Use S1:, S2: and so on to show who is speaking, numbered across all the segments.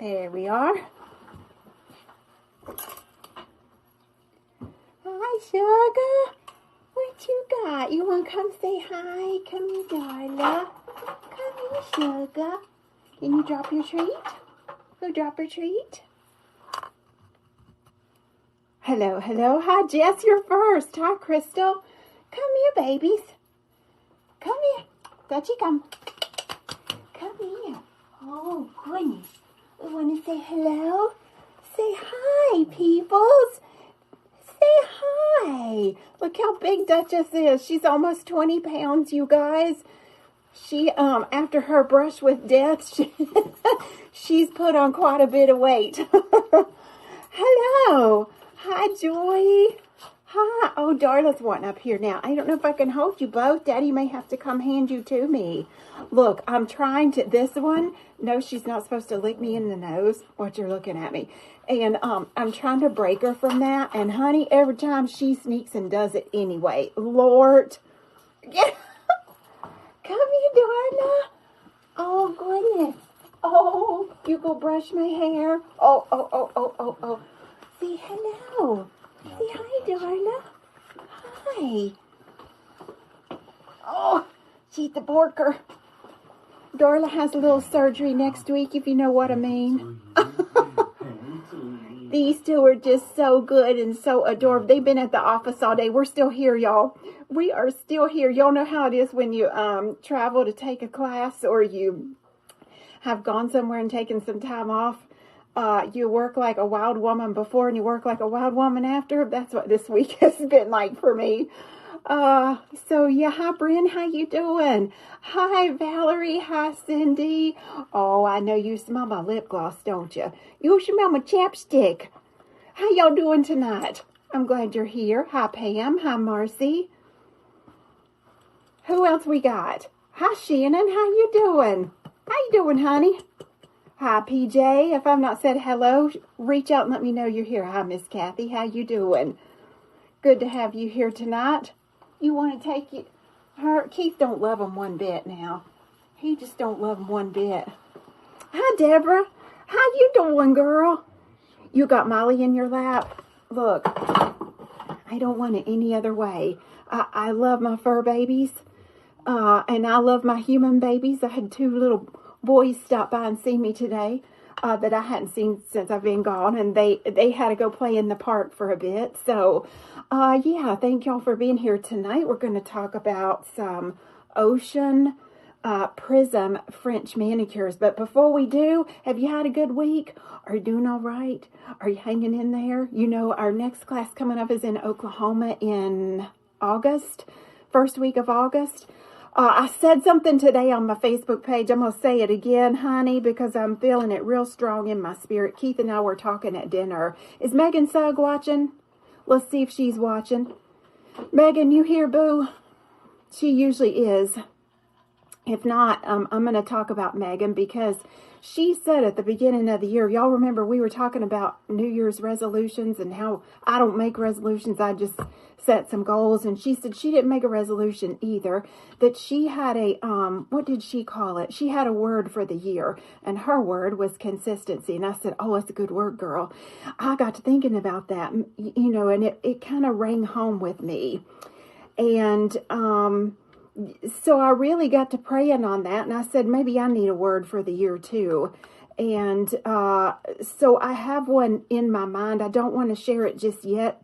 S1: There we are. Hi, sugar. What you got? You want to come say hi? Come here, Darla. Come here, sugar. Can you drop your treat? Go drop your treat. Hello, hello. Hi, Jess. You're first. Hi, Crystal. Come here, babies. Come here. Dutchie, come. Come here. Oh, goodness. We want to say hello. Say hi, peoples. Say hi. Look how big Duchess is. She's almost 20 pounds, you guys. She, after her brush with death, she's put on quite a bit of weight. Hello. Hi, Joy. Hi. Oh, Darla's wanting up here now. I don't know if I can hold you both. Daddy may have to come hand you to me. Look, I'm trying to, this one, no, she's not supposed to lick me in the nose. What, you're looking at me. And I'm trying to break her from that. And honey, every time she sneaks and does it anyway. Lord. Yeah. Come here, Darla. Oh, goodness. Oh, you go brush my hair. Oh. Say hello. Say hi, Darla. Hi. Oh, she's the borker. Darla has a little surgery next week, if you know what I mean. These two are just so good and so adorable. They've been at the office all day. We're still here, y'all. We are still here. Y'all know how it is when you travel to take a class or you have gone somewhere and taken some time off. You work like a wild woman before and you work like a wild woman after. That's what this week has been like for me. So yeah, hi Bryn, how you doing? Hi Valerie, hi Cindy. Oh, I know you smell my lip gloss, don't you? You smell my chapstick. How y'all doing tonight? I'm glad you're here. Hi Pam, hi Marcy. Who else we got? Hi Shannon, how you doing? How you doing, honey? Hi PJ, if I've not said hello, reach out and let me know you're here. Hi Miss Kathy, how you doing? Good to have you here tonight. You want to take her? Keith don't love him one bit now. He just don't love him one bit. Hi, Deborah. How you doing, girl? You got Molly in your lap? Look, I don't want it any other way. I love my fur babies, and I love my human babies. I had two little boys stop by and see me today that I hadn't seen since I've been gone, and they had to go play in the park for a bit. So, yeah, thank y'all for being here tonight. We're going to talk about some Ocean Prism French manicures. But before we do, have you had a good week? Are you doing all right? Are you hanging in there? You know, our next class coming up is in Oklahoma in August, first week of August. I said something today on my Facebook page. I'm going to say it again, honey, because I'm feeling it real strong in my spirit. Keith and I were talking at dinner. Is Megan Sugg watching? Let's see if she's watching. Megan, you here, boo? She usually is. If not, I'm going to talk about Megan because she said at the beginning of the year, y'all remember we were talking about New Year's resolutions and how I don't make resolutions. I just set some goals. And she said she didn't make a resolution either, that she had a, what did she call it? She had a word for the year, and her word was consistency. And I said, oh, that's a good word, girl. I got to thinking about that, you know, and it kind of rang home with me. And, so I really got to praying on that, and I said, maybe I need a word for the year too. And so I have one in my mind. I don't want to share it just yet,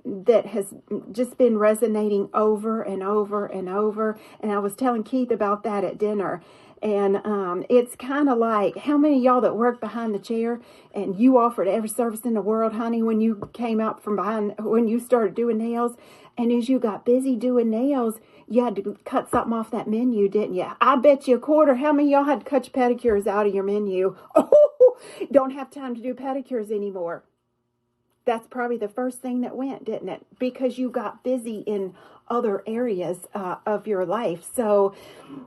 S1: that has just been resonating over and over and over. And I was telling Keith about that at dinner. And it's kind of like, how many of y'all that work behind the chair and you offered every service in the world, honey, when you came out from behind, when you started doing nails, and as you got busy doing nails, you had to cut something off that menu, didn't you? I bet you a quarter. How many of y'all had to cut your pedicures out of your menu? Oh, don't have time to do pedicures anymore. That's probably the first thing that went, didn't it? Because you got busy in other areas of your life. So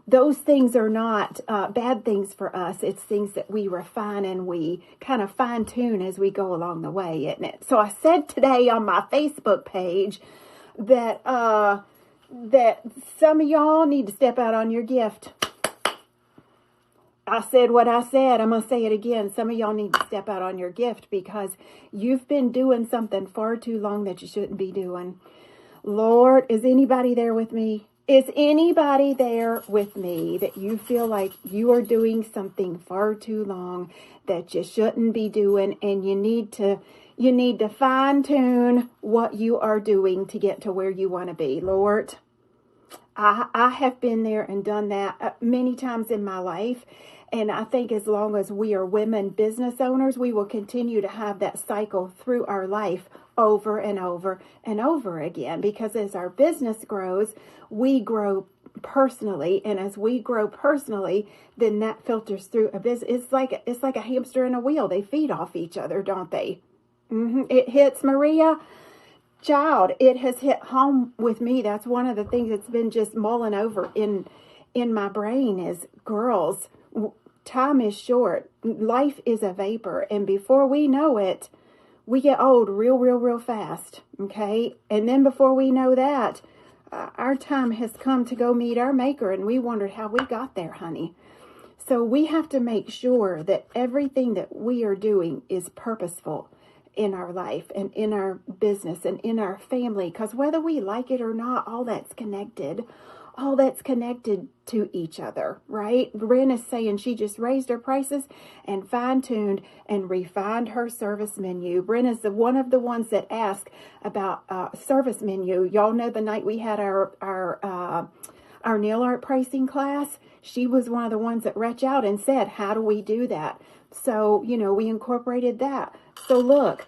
S1: those things are not bad things for us. It's things that we refine and we kind of fine tune as we go along the way, isn't it? So I said today on my Facebook page that that some of y'all need to step out on your gift. I said what I said. I'm going to say it again. Some of y'all need to step out on your gift because you've been doing something far too long that you shouldn't be doing. Lord, is anybody there with me? Is anybody there with me that you feel like you are doing something far too long that you shouldn't be doing, and you need to fine tune what you are doing to get to where you want to be? Lord, I have been there and done that many times in my life. And I think as long as we are women business owners, we will continue to have that cycle through our life over and over and over again. Because as our business grows, we grow personally. And as we grow personally, then that filters through a business. It's like a hamster and a wheel. They feed off each other, don't they? It hits Maria. Child, it has hit home with me. That's one of the things that's been just mulling over in my brain is, girls, time is short. Life is a vapor. And before we know it, we get old real fast. Okay? And then before we know that, our time has come to go meet our maker, and we wondered how we got there, honey. So we have to make sure that everything that we are doing is purposeful in our life and in our business and in our family, because whether we like it or not, all that's connected to each other, right? Bryn is saying she just raised her prices and fine-tuned and refined her service menu. Bryn is one of the ones that asked about service menu. Y'all know the night we had our nail art pricing class, she was one of the ones that reached out and said, how do we do that? So, we incorporated that. So look,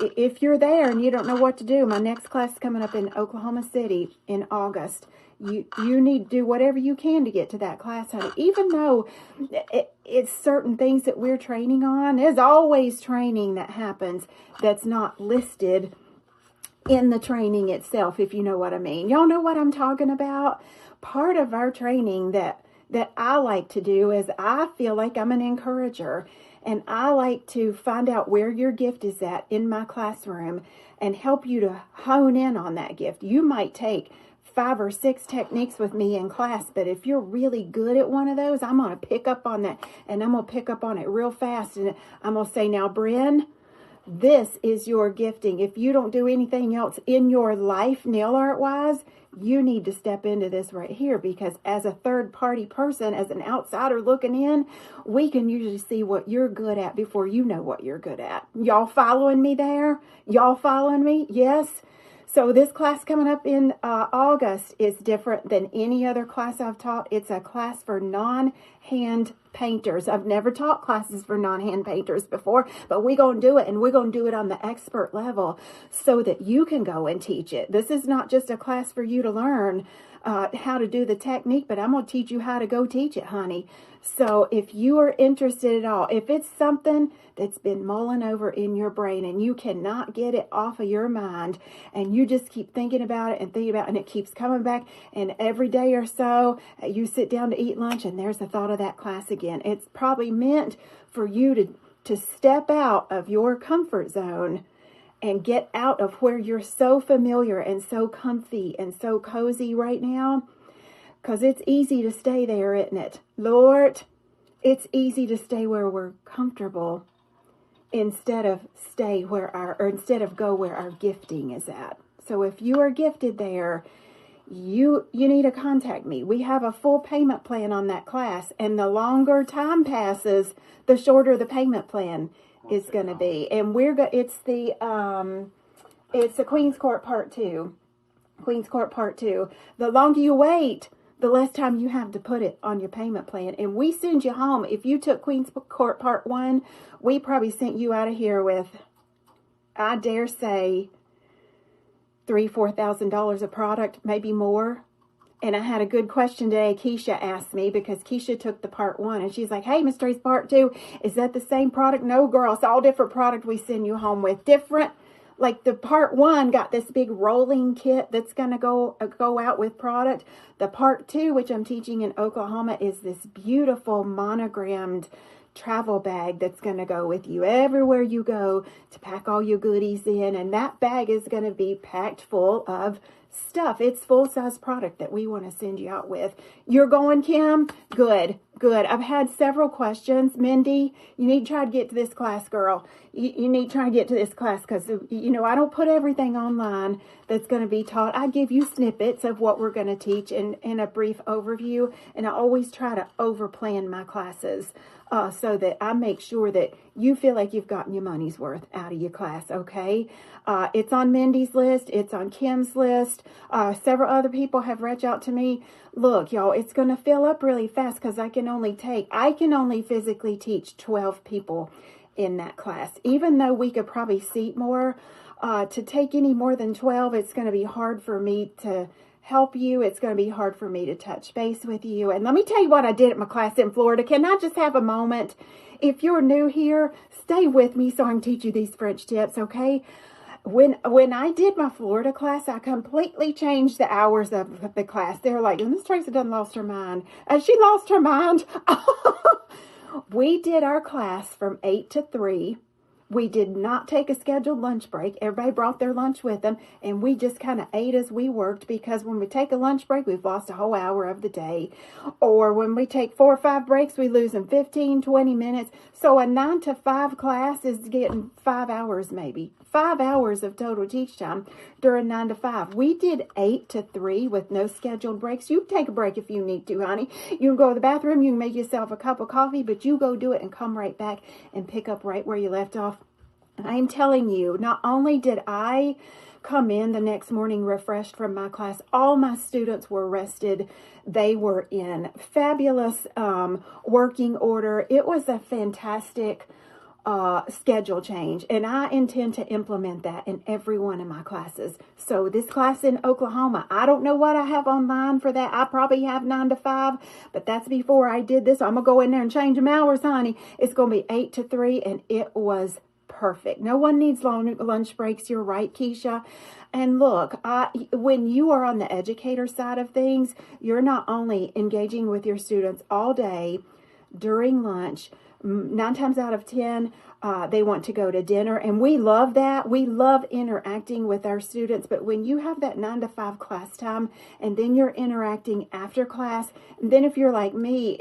S1: if you're there and you don't know what to do, my next class is coming up in Oklahoma City in August. You need to do whatever you can to get to that class, honey. Even though it's certain things that we're training on, there's always training that happens that's not listed in the training itself, if you know what I mean. Y'all know what I'm talking about? Part of our training that I like to do is I feel like I'm an encourager, and I like to find out where your gift is at in my classroom and help you to hone in on that gift. You might take 5 or 6 techniques with me in class, but if you're really good at one of those, I'm going to pick up on that, and I'm going to pick up on it real fast, and I'm going to say, now, Bryn, this is your gifting. If you don't do anything else in your life, nail art wise, you need to step into this right here, because as a third party person, as an outsider looking in, we can usually see what you're good at before you know what you're good at. Y'all following me there? Y'all following me? Yes. So this class coming up in August is different than any other class I've taught. It's a class for non-hand painters. I've never taught classes for non-hand painters before, but we're going to do it, and we're going to do it on the expert level so that you can go and teach it. This is not just a class for you to learn how to do the technique, but I'm going to teach you how to go teach it, honey. So if you are interested at all, if it's something that's been mulling over in your brain and you cannot get it off of your mind, and you just keep thinking about it and thinking about it, and it keeps coming back, and every day or so you sit down to eat lunch and there's the thought of that class again. It's probably meant for you to step out of your comfort zone and get out of where you're so familiar and so comfy and so cozy right now, because it's easy to stay there, isn't it? Lord, it's easy to stay where we're comfortable instead of go where our gifting is at. So if you are gifted there, you need to contact me. We have a full payment plan on that class, and the longer time passes, the shorter the payment plan is going to be. And it's the Queen's Court Part 2. Queen's Court Part 2. The longer you wait, the less time you have to put it on your payment plan. And we send you home. If you took Queen's Court Part 1, we probably sent you out of here with, I dare say, $3,000-$4,000 of product, maybe more. And I had a good question today. Keisha asked me, because Keisha took the Part 1, and she's like, hey, Miss Trace, Part 2, is that the same product? No, girl, it's all different product we send you home with. Different. Like the Part 1 got this big rolling kit that's going to go out with product. The Part 2, which I'm teaching in Oklahoma, is this beautiful monogrammed travel bag that's going to go with you everywhere you go to pack all your goodies in. And that bag is going to be packed full of stuff. It's full-size product that we want to send you out with. You're going, Kim? Good. Good. I've had several questions. Mindy, you need to try to get to this class, girl. You need to try to get to this class because, you know, I don't put everything online that's going to be taught. I give you snippets of what we're going to teach in a brief overview, and I always try to overplan my classes so that I make sure that you feel like you've gotten your money's worth out of your class, okay? It's on Mindy's list. It's on Kim's list. Several other people have reached out to me. Look, y'all, it's going to fill up really fast because I can only physically teach 12 people in that class. Even though we could probably seat more, to take any more than 12, it's going to be hard for me to help you. It's going to be hard for me to touch base with you. And let me tell you what I did at my class in Florida. Can I just have a moment? If you're new here, stay with me so I can teach you these French tips, okay? When I did my Florida class, I completely changed the hours of the class. They were like, Miss Tracy done lost her mind. She lost her mind. We did our class from 8 to 3. We did not take a scheduled lunch break. Everybody brought their lunch with them, and we just kind of ate as we worked, because when we take a lunch break, we've lost a whole hour of the day. Or when we take 4 or 5 breaks, we lose them 15, 20 minutes. So a 9 to 5 class is getting 5 hours maybe. 5 hours of total teach time during 9 to 5. We did 8 to 3 with no scheduled breaks. You take a break if you need to, honey. You can go to the bathroom, you can make yourself a cup of coffee, but you go do it and come right back and pick up right where you left off. I'm telling you, not only did I come in the next morning refreshed from my class, all my students were rested. They were in fabulous working order. It was a fantastic schedule change, and I intend to implement that in every one of my classes. So this class in Oklahoma, I don't know what I have online for that. I probably have 9 to 5, but that's before I did this. I'm gonna go in there and change them hours, honey. It's gonna be 8 to 3, and it was perfect. No one needs long lunch breaks. You're right, Keisha. And look, when you are on the educator side of things, you're not only engaging with your students all day during lunch. 9 times out of 10, they want to go to dinner, and we love that. We love interacting with our students, but when you have that 9 to 5 class time, and then you're interacting after class, and then if you're like me,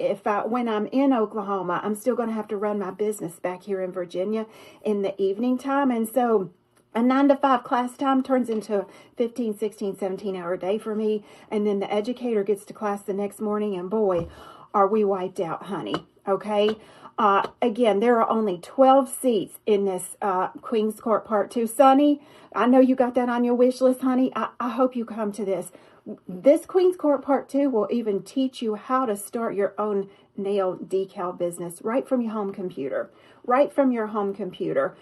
S1: when I'm in Oklahoma, I'm still going to have to run my business back here in Virginia in the evening time, and so a 9 to 5 class time turns into a 15, 16, 17-hour day for me, and then the educator gets to class the next morning, and boy, are we wiped out, honey, okay? Again, there are only 12 seats in this Queen's Court Part 2. Sonny, I know you got that on your wish list, honey. I hope you come to this. This Queen's Court Part 2 will even teach you how to start your own nail decal business right from your home computer. Right from your home computer.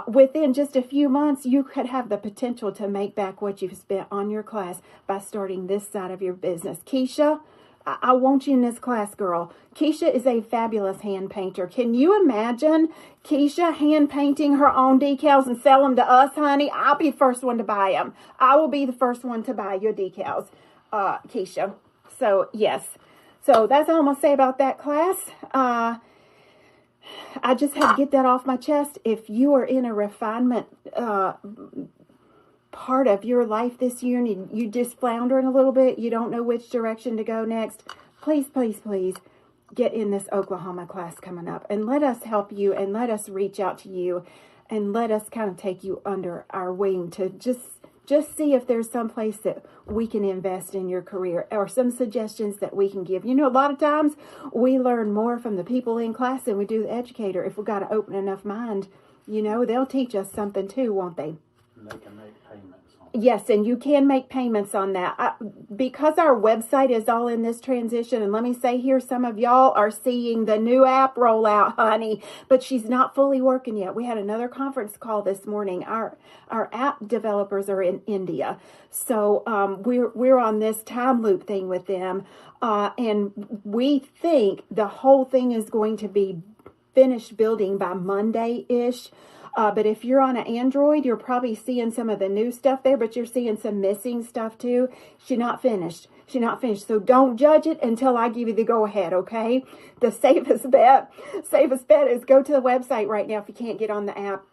S1: Within just a few months, you could have the potential to make back what you've spent on your class by starting this side of your business. Keisha, I want you in this class, girl. Keisha is a fabulous hand painter. Can you imagine Keisha hand painting her own decals and sell them to us, honey? I'll be the first one to buy them. I will be the first one to buy your decals, Keisha. So, yes. So, that's all I'm going to say about that class. I just had to get that off my chest. If you are in a refinement part of your life this year and you just floundering a little bit, you don't know which direction to go next, please, please, please get in this Oklahoma class coming up, and let us help you, and let us reach out to you, and let us kind of take you under our wing to just see if there's some place that we can invest in your career, or some suggestions that we can give. You know, a lot of times we learn more from the people in class than we do the educator. If we've got an open enough mind, you know, they'll teach us something too, won't they?
S2: And they can make payments on
S1: it. Yes, and you can make payments on that. Because our website is all in this transition, and let me say here, some of y'all are seeing the new app roll out, honey, but she's not fully working yet. We had another conference call this morning. Our app developers are in India, so we're on this time loop thing with them, and we think the whole thing is going to be finished building by Monday-ish. But if you're on an Android, you're probably seeing some of the new stuff there, but you're seeing some missing stuff too. She's not finished. She's not finished. So don't judge it until I give you the go-ahead, okay? The safest bet is go to the website right now if you can't get on the app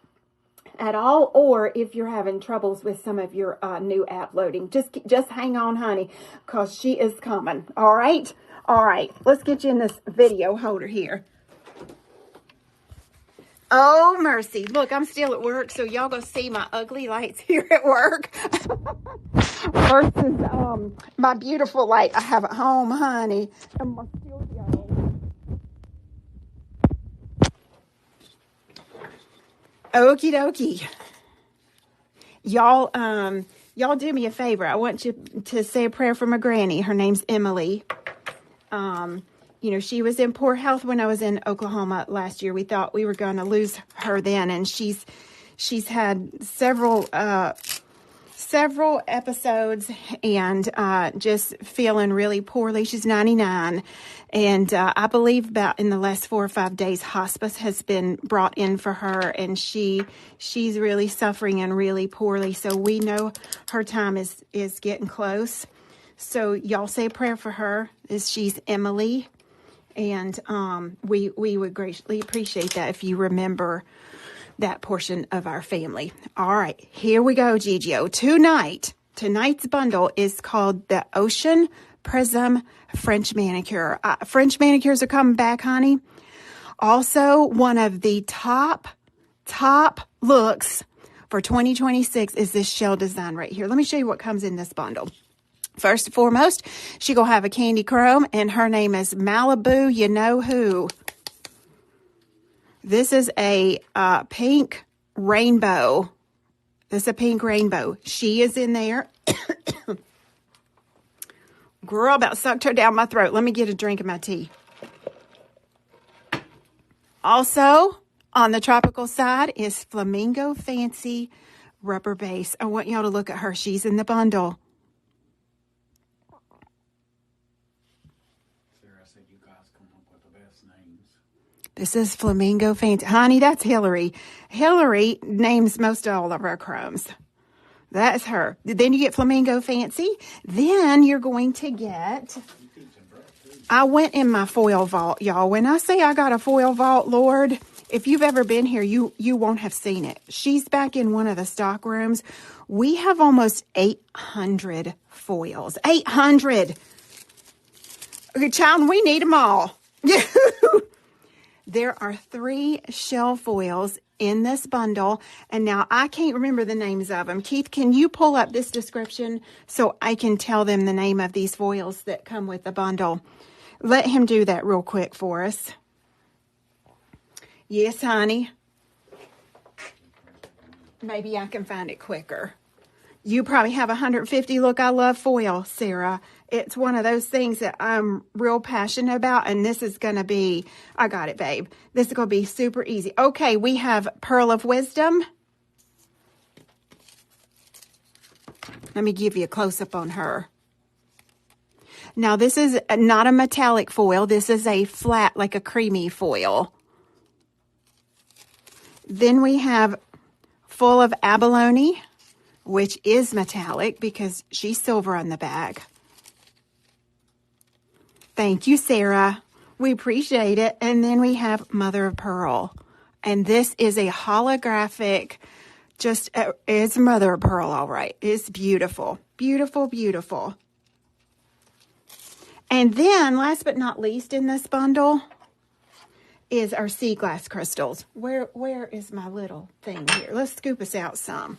S1: at all, or if you're having troubles with some of your new app loading. Just hang on, honey, because she is coming, all right? All right, let's get you in this video holder here. Oh, mercy. Look, I'm still at work, so y'all gonna see my ugly lights here at work versus my beautiful light I have at home, honey. And my studio. Okie dokie. Y'all do me a favor. I want you to say a prayer for my granny. Her name's Emily. You know, she was in poor health when I was in Oklahoma last year. We thought we were going to lose her then, and she's had several episodes and just feeling really poorly. She's 99, and I believe about in the last 4 or 5 days, hospice has been brought in for her, and she's really suffering and really poorly. So we know her time is getting close. So y'all say a prayer for her. She's Emily. And we would greatly appreciate that if you remember that portion of our family. All right, here we go, Gigio. Tonight's bundle is called the Ocean Prism French Manicure. French manicures are coming back, honey. Also, one of the top looks for 2026 is this shell design right here. Let me show you what comes in this bundle. First and foremost, she gonna have a candy chrome, and her name is Malibu You Know Who. This is a pink rainbow. This is a pink rainbow. She is in there. Girl, about sucked her down my throat. Let me get a drink of my tea. Also, on the tropical side is Flamingo Fancy Rubber Base. I want y'all to look at her. She's in the bundle. This is Flamingo Fancy. Honey, that's Hillary. Hillary names most all of our chromes. That's her. Then you get Flamingo Fancy. Then you're going to get... I went in my foil vault, y'all. When I say I got a foil vault, Lord, if you've ever been here, you won't have seen it. She's back in one of the stock rooms. We have almost 800 foils. 800! Okay, child, we need them all. There are 3 shell foils in this bundle, and now I can't remember the names of them. Keith, can you pull up this description so I can tell them the name of these foils that come with the bundle? Let him do that real quick for us. Yes, honey. Maybe I can find it quicker. You probably have 150. Look, I love foil, Sarah. It's one of those things that I'm real passionate about, and this is going to be, I got it, babe. This is going to be super easy. Okay, we have Pearl of Wisdom. Let me give you a close-up on her. Now, this is not a metallic foil. This is a flat, like a creamy foil. Then we have Full of Abalone, which is metallic because she's silver on the back. Thank you, Sarah. We appreciate it. And then we have Mother of Pearl. And this is a holographic, it's Mother of Pearl, all right. It's beautiful. Beautiful, beautiful. And then, last but not least in this bundle is our sea glass crystals. Where is my little thing here? Let's scoop us out some.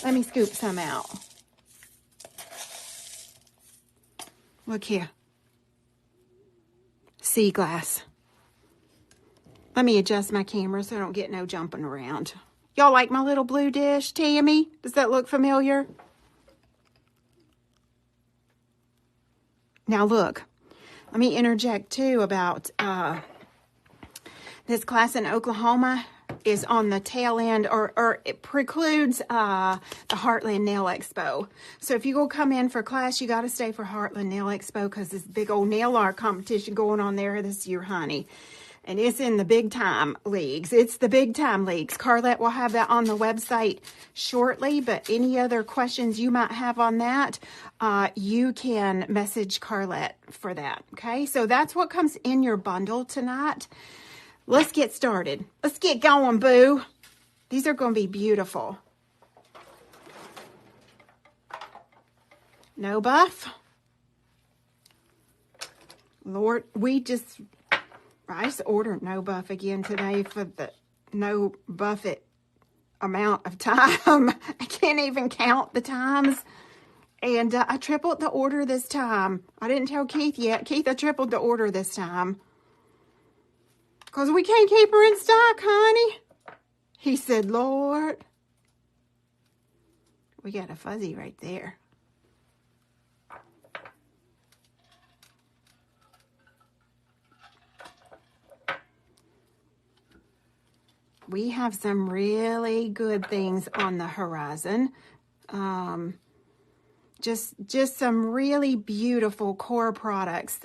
S1: Let me scoop some out. Look here. Sea glass. Let me adjust my camera so I don't get no jumping around. Y'all like my little blue dish, Tammy? Does that look familiar? Now look, let me interject too about this class in Oklahoma is on the tail end, or it precludes the Heartland Nail Expo. So if you go come in for class, you got to stay for Heartland Nail Expo because this big old nail art competition going on there this year, honey. And it's in the big time leagues. It's the big time leagues. Carlette will have that on the website shortly, but any other questions you might have on that, you can message Carlette for that, okay? So that's what comes in your bundle tonight. Let's get started. Let's get going, boo. These are going to be beautiful. No buff. Lord, I just ordered no buff again today for the no buffet amount of time. I can't even count the times. And I tripled the order this time. I didn't tell Keith yet. Keith, I tripled the order this time. Because we can't keep her in stock, honey. He said, Lord. We got a fuzzy right there. We have some really good things on the horizon. Just some really beautiful core products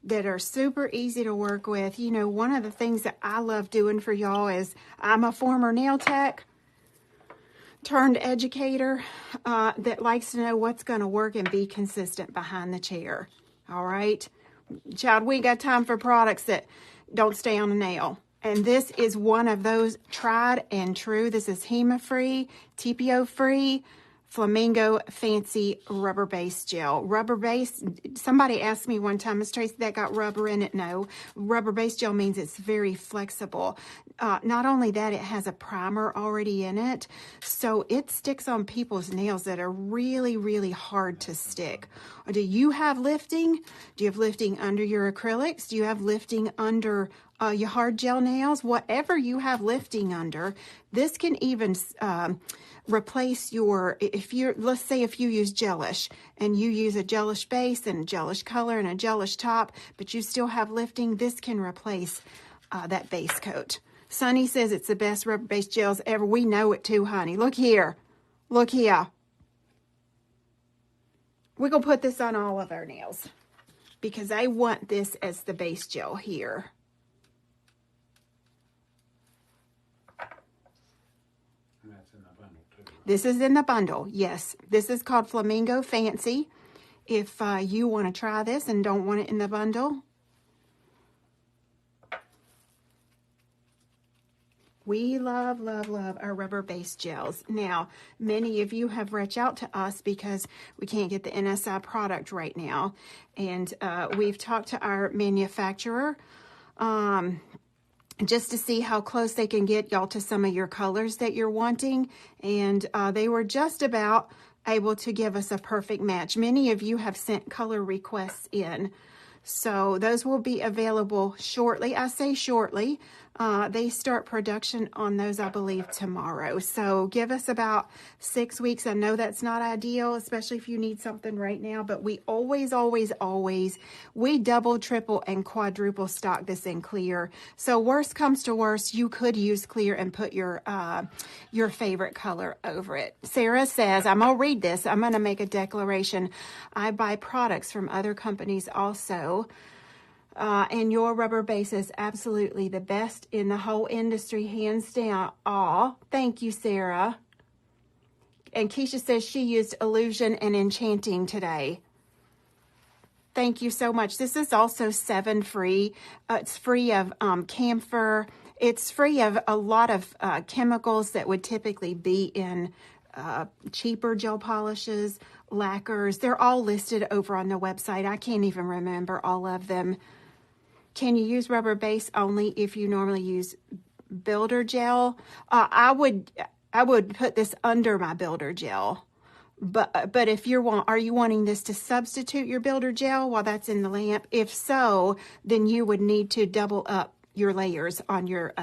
S1: that are super easy to work with. You know, one of the things that I love doing for y'all is I'm a former nail tech turned educator that likes to know what's going to work and be consistent behind the chair. All right, child, we got time for products that don't stay on a nail. And this is one of those tried and true. This is HEMA-free, TPO-free, Flamingo Fancy Rubber Base Gel. Rubber base, somebody asked me one time, Miss Tracy, that got rubber in it? No. Rubber base gel means it's very flexible. Not only that, it has a primer already in it, so it sticks on people's nails that are really, really hard to stick. Do you have lifting? Do you have lifting under your acrylics? Do you have lifting under your hard gel nails? Whatever you have lifting under, this can even replace your, let's say if you use gelish and you use a gelish base and a gelish color and a gelish top, but you still have lifting, this can replace that base coat. Sunny says it's the best rubber base gels ever. We know it too, honey. Look here. Look here. We're going to put this on all of our nails because I want this as the base gel here. This is in the bundle, yes. This is called Flamingo Fancy. If you want to try this and don't want it in the bundle, we love, love, love our rubber-based gels. Now, many of you have reached out to us because we can't get the NSI product right now. And we've talked to our manufacturer just to see how close they can get y'all to some of your colors that you're wanting. And they were just about able to give us a perfect match. Many of you have sent color requests in. So those will be available shortly. I say shortly. They start production on those, I believe, tomorrow. So give us about 6 weeks. I know that's not ideal, especially if you need something right now, but we always, always, always, we double, triple, and quadruple stock this in clear. So worst comes to worst, you could use clear and put your favorite color over it. Sarah says, I'm going to read this. I'm going to make a declaration. I buy products from other companies also. And your rubber base is absolutely the best in the whole industry, hands down. Aw, thank you, Sarah. And Keisha says she used Illusion and Enchanting today. Thank you so much. This is also 7 free. It's free of camphor. It's free of a lot of chemicals that would typically be in cheaper gel polishes, lacquers. They're all listed over on the website. I can't even remember all of them. Can you use rubber base only if you normally use builder gel? I would put this under my builder gel. But if are you wanting this to substitute your builder gel while that's in the lamp? If so, then you would need to double up your layers on your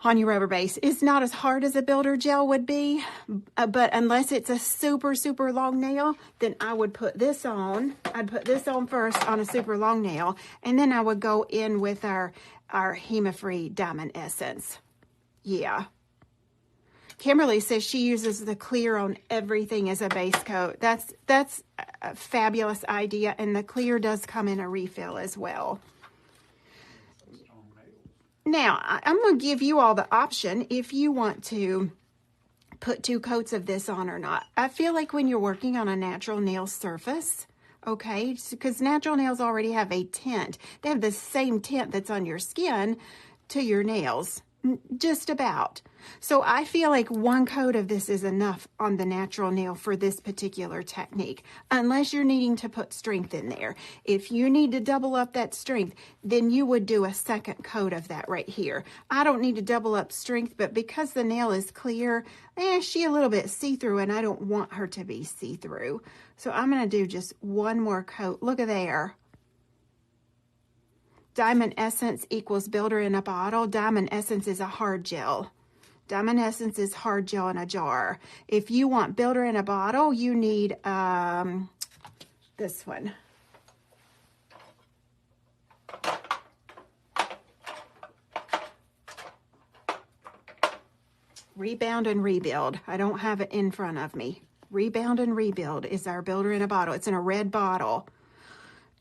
S1: rubber base. It's not as hard as a builder gel would be, but unless it's a super, super long nail, then I would put this on. I'd put this on first on a super long nail, and then I would go in with our HEMA-free Diamond Essence. Yeah. Kimberly says she uses the clear on everything as a base coat. That's a fabulous idea, and the clear does come in a refill as well. Now, I'm going to give you all the option if you want to put 2 coats of this on or not. I feel like when you're working on a natural nail surface, okay, because natural nails already have a tint. They have the same tint that's on your skin to your nails. Just about. So I feel like one coat of this is enough on the natural nail for this particular technique, unless you're needing to put strength in there. If you need to double up that strength, then you would do a second coat of that right here. I don't need to double up strength, but because the nail is clear, she a little bit see-through, and I don't want her to be see-through. So I'm going to do just one more coat. Look at there. Diamond Essence equals Builder in a bottle. Diamond Essence is a hard gel. Diamond Essence is hard gel in a jar. If you want Builder in a bottle, you need this one. Rebound and Rebuild. I don't have it in front of me. Rebound and Rebuild is our Builder in a bottle. It's in a red bottle.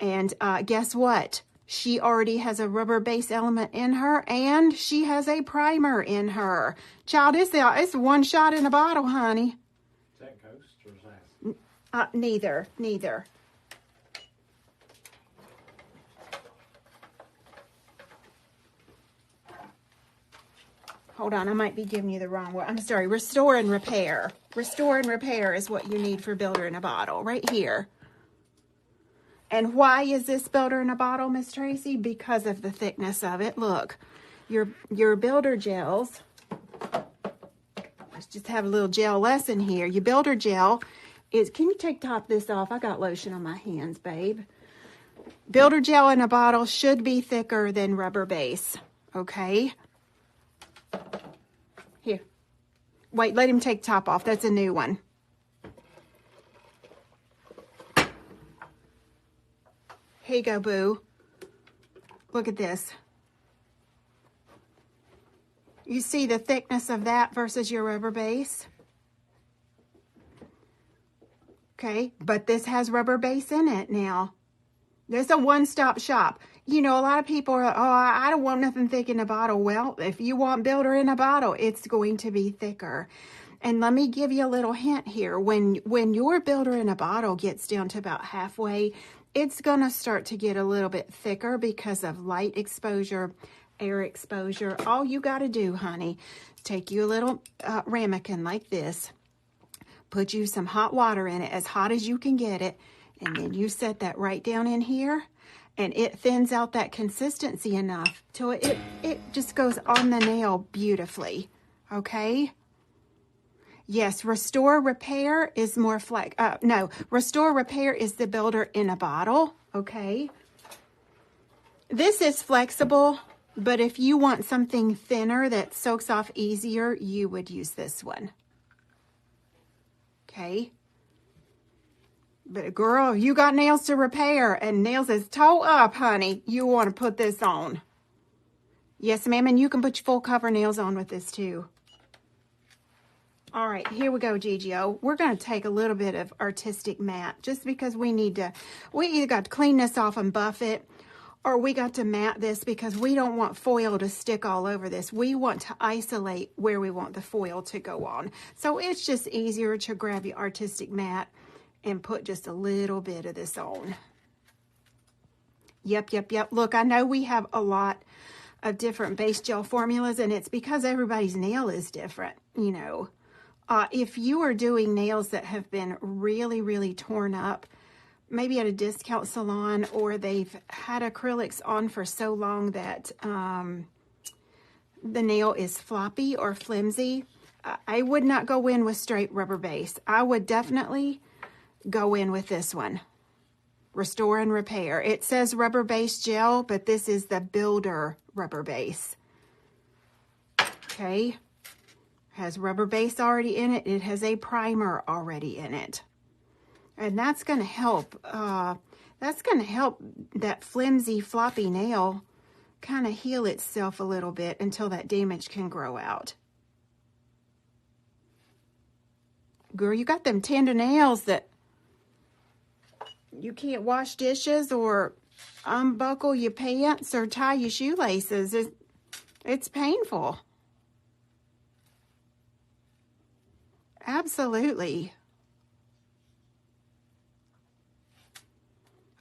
S1: And guess what? She already has a rubber base element in her, and she has a primer in her. Child, it's one shot in a bottle, honey.
S2: Is that Ghost or is that?
S1: Neither. Hold on, I might be giving you the wrong word. I'm sorry, Restore and Repair. Restore and Repair is what you need for Builder in a bottle, right here. And why is this Builder in a bottle, Miss Tracy? Because of the thickness of it. Look, your builder gels. Let's just have a little gel lesson here. Your builder gel is, can you take this off? I got lotion on my hands, babe. Builder gel in a bottle should be thicker than rubber base, okay? Here. Wait, let him take top off. That's a new one. Here you go, boo. Look at this. You see the thickness of that versus your rubber base? Okay, but this has rubber base in it now. There's a one-stop shop. You know, a lot of people are, oh, I don't want nothing thick in a bottle. Well, if you want Builder in a bottle, it's going to be thicker. And let me give you a little hint here. When your Builder in a bottle gets down to about halfway, it's going to start to get a little bit thicker because of light exposure, air exposure. All you got to do, honey, take you a little ramekin like this, put you some hot water in it, as hot as you can get it, and then you set that right down in here, and it thins out that consistency enough till it just goes on the nail beautifully, okay? Yes, Restore Repair is more Restore Repair is the Builder in a bottle, okay? This is flexible, but if you want something thinner that soaks off easier, you would use this one. Okay? But girl, you got nails to repair, and nails is toe up, honey. You want to put this on. Yes, ma'am, and you can put your full cover nails on with this too. All right, here we go, GGO. We're going to take a little bit of artistic matte just because we either got to clean this off and buff it, or we got to matte this because we don't want foil to stick all over this. We want to isolate where we want the foil to go on. So it's just easier to grab your artistic matte and put just a little bit of this on. Yep. Look, I know we have a lot of different base gel formulas, and it's because everybody's nail is different, you know. If you are doing nails that have been really, really torn up, maybe at a discount salon, or they've had acrylics on for so long that the nail is floppy or flimsy, I would not go in with straight rubber base. I would definitely go in with this one, Restore and Repair. It says rubber base gel, but this is the Builder rubber base. Okay. Has rubber base already in it. It has a primer already in it. And that's going to help. That's going to help that flimsy, floppy nail kind of heal itself a little bit until that damage can grow out. Girl, you got them tender nails that you can't wash dishes or unbuckle your pants or tie your shoelaces. It's painful. Absolutely.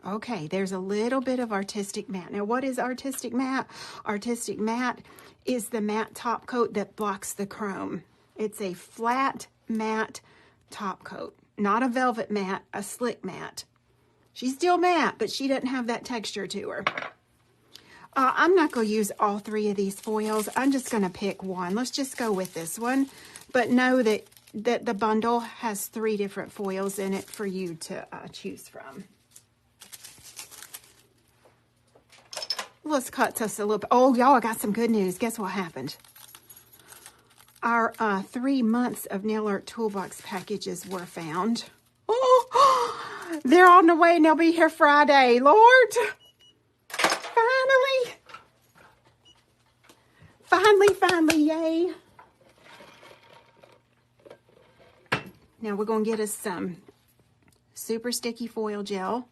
S1: Okay, there's a little bit of artistic matte. Now, what is artistic matte? Artistic matte is the matte top coat that blocks the chrome. It's a flat matte top coat, not a velvet matte, a slick matte. She's still matte, but she doesn't have that texture to her. I'm not going to use all 3 of these foils. I'm just going to pick one. Let's just go with this one. But know that the bundle has 3 different foils in it for you to choose from. Let's cut us a little bit. Oh, y'all, I got some good news. Guess what happened? Our 3 months of Nail Art Toolbox packages were found. Oh, they're on the way and they'll be here Friday. Lord, finally, yay. Now we're going to get us some super sticky foil gel.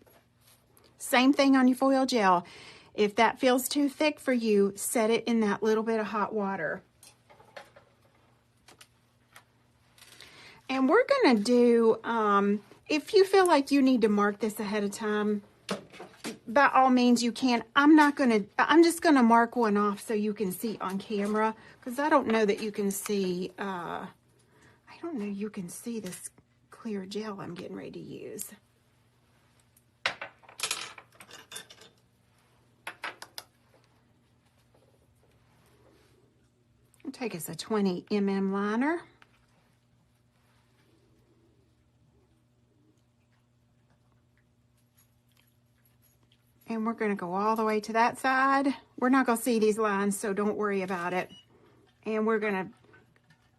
S1: Same thing on your foil gel. If that feels too thick for you, set it in that little bit of hot water. And we're going to do, if you feel like you need to mark this ahead of time, by all means you can. I'm just going to mark one off so you can see on camera, because I don't know that you can see, you can see this clear gel I'm getting ready to use. Take us a 20 mm liner. And we're going to go all the way to that side. We're not going to see these lines, so don't worry about it. And we're going to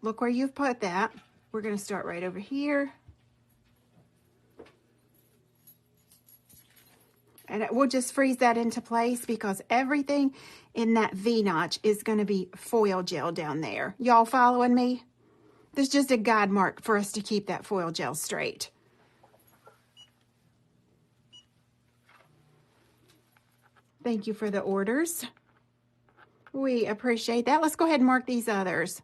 S1: look where you've put that. We're going to start right over here. And we'll just freeze that into place because everything in that V-notch is going to be foil gel down there. Y'all following me? There's just a guide mark for us to keep that foil gel straight. Thank you for the orders. We appreciate that. Let's go ahead and mark these others.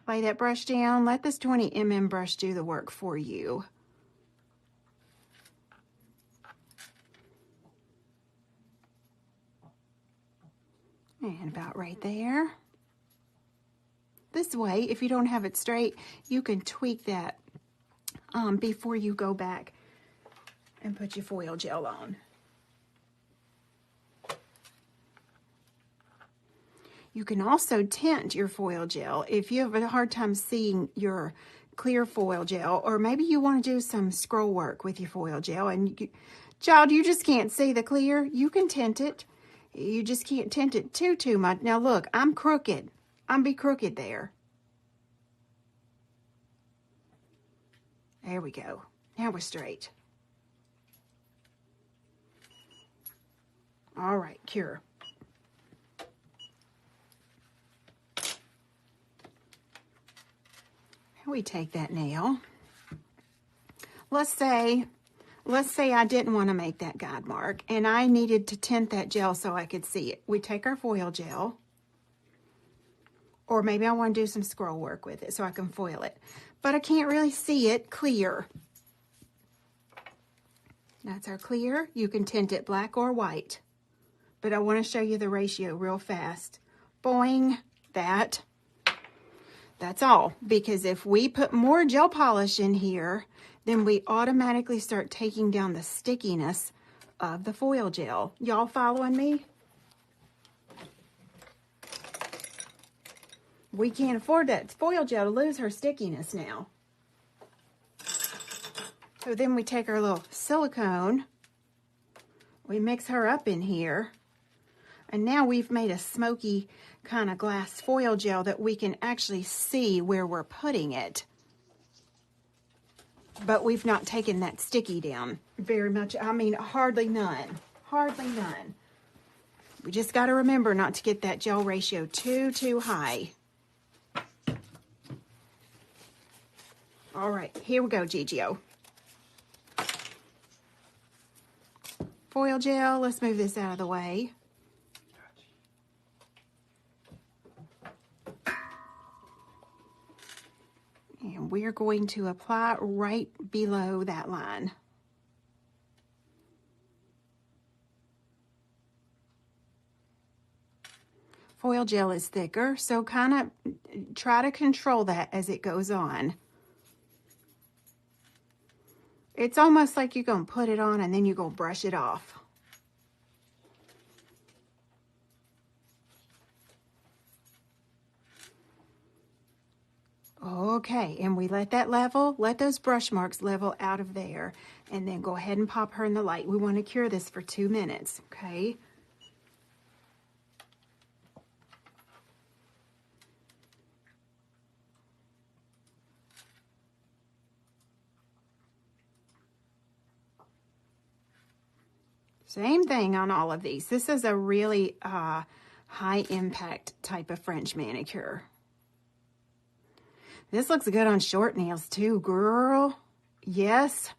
S1: Lay that brush down. Let this 20 mm brush do the work for you. And about right there. This way, if you don't have it straight, you can tweak that before you go back and put your foil gel on. You can also tint your foil gel if you have a hard time seeing your clear foil gel, or maybe you want to do some scroll work with your foil gel and child, you just can't see the clear. You can tint it. You just can't tint it too much. Now look, I'm crooked. I'm be crooked there. There we go. Now we're straight. All right, cure. We take that nail. Let's say I didn't want to make that guide mark and I needed to tint that gel so I could see it. We take our foil gel, or maybe I want to do some scroll work with it so I can foil it, but I can't really see it clear. That's our clear. You can tint it black or white, but I want to show you the ratio real fast. Boing, that's all, because if we put more gel polish in here, then we automatically start taking down the stickiness of the foil gel. Y'all following me? We can't afford that foil gel to lose her stickiness now. So then we take our little silicone, we mix her up in here, and now we've made a smoky kind of glass foil gel that we can actually see where we're putting it. But we've not taken that sticky down very much. I mean, hardly none. Hardly none. We just got to remember not to get that gel ratio too high. All right, here we go, Gigio. Foil gel, let's move this out of the way. And we're going to apply right below that line. foil gel is thicker, so kind of try to control that as it goes on. It's almost like you're going to put it on and then you're going to brush it off. Okay, and we let that level, let those brush marks level out of there, and then go ahead and pop her in the light. We want to cure this for 2 minutes, okay? Same thing on all of these. This is a really high impact type of French manicure. This looks good on short nails too, girl. Yes.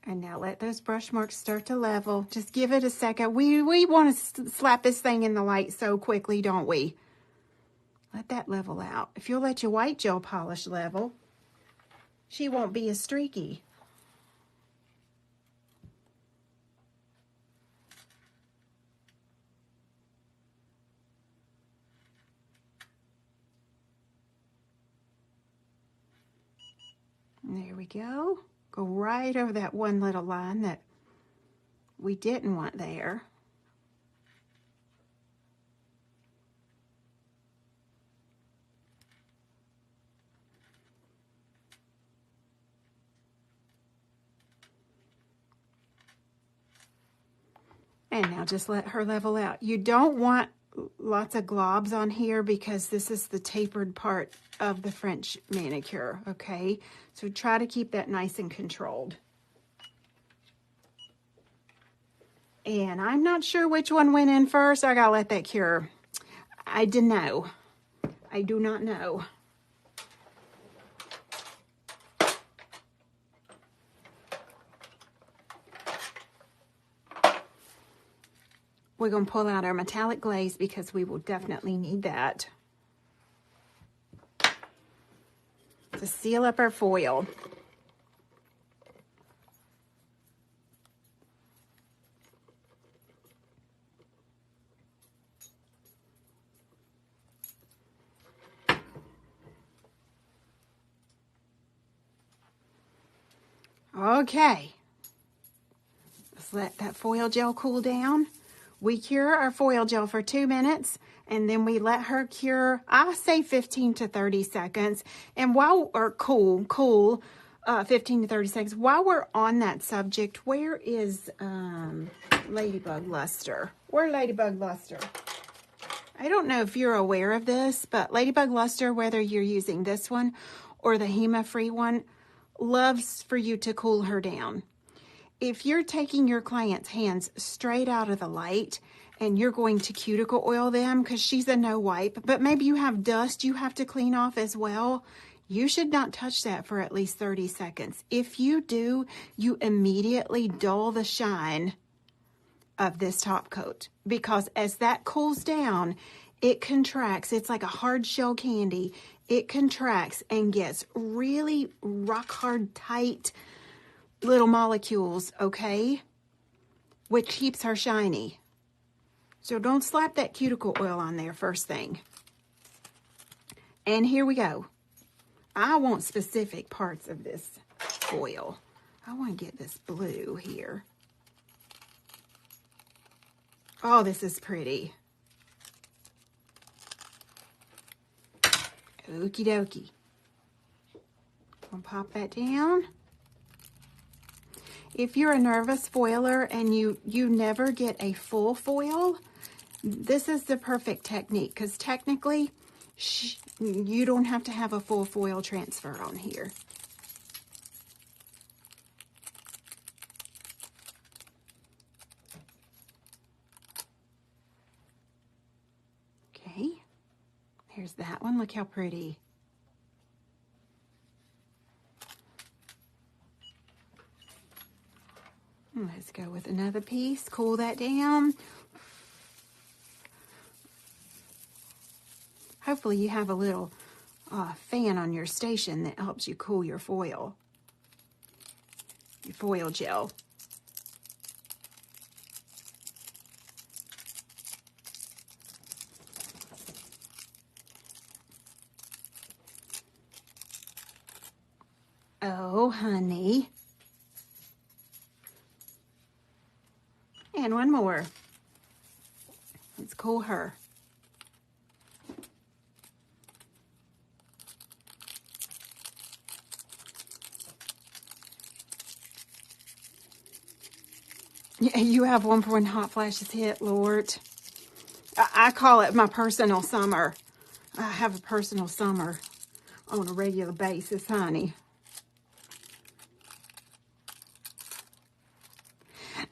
S1: And now let those brush marks start to level. Just give it a second. We want to slap this thing in the light so quickly, don't we? Let that level out. If you'll let your white gel polish level, she won't be as streaky. There we go. Go right over that one little line that we didn't want there. And now just let her level out. You don't want lots of globs on here because this is the tapered part of the French manicure, okay? So try to keep that nice and controlled. And I'm not sure which one went in first. I gotta let that cure. I don't know. I do not know. We're going to pull out our metallic glaze because we will definitely need that to seal up our foil. Okay. Let's let that foil gel cool down. We cure our foil gel for 2 minutes, and then we let her cure, I say 15 to 30 seconds. And while, or cool, 15 to 30 seconds. While we're on that subject, where is Ladybug Luster? Where's Ladybug Luster? I don't know if you're aware of this, but Ladybug Luster, whether you're using this one or the HEMA-free one, loves for you to cool her down. If you're taking your client's hands straight out of the light and you're going to cuticle oil them, because she's a no wipe, but maybe you have dust you have to clean off as well, you should not touch that for at least 30 seconds. If you do, you immediately dull the shine of this top coat, because as that cools down, it contracts. It's like a hard shell candy. It contracts and gets really rock hard, tight little molecules, okay? Which keeps her shiny. So don't slap that cuticle oil on there first thing. And here we go. I want specific parts of this foil. I want to get this blue here. Oh, this is pretty. Okie dokie. I'll pop that down. If you're a nervous foiler and you never get a full foil, this is the perfect technique, because technically you don't have to have a full foil transfer on here. Okay, here's that one. Look how pretty. Let's go with another piece. Cool that down. Hopefully you have a little fan on your station that helps you cool your foil. foil gel. Oh, honey. And one more. Let's cool her. Yeah, you have one for when hot flashes hit, Lord. I call it my personal summer. I have a personal summer on a regular basis, honey.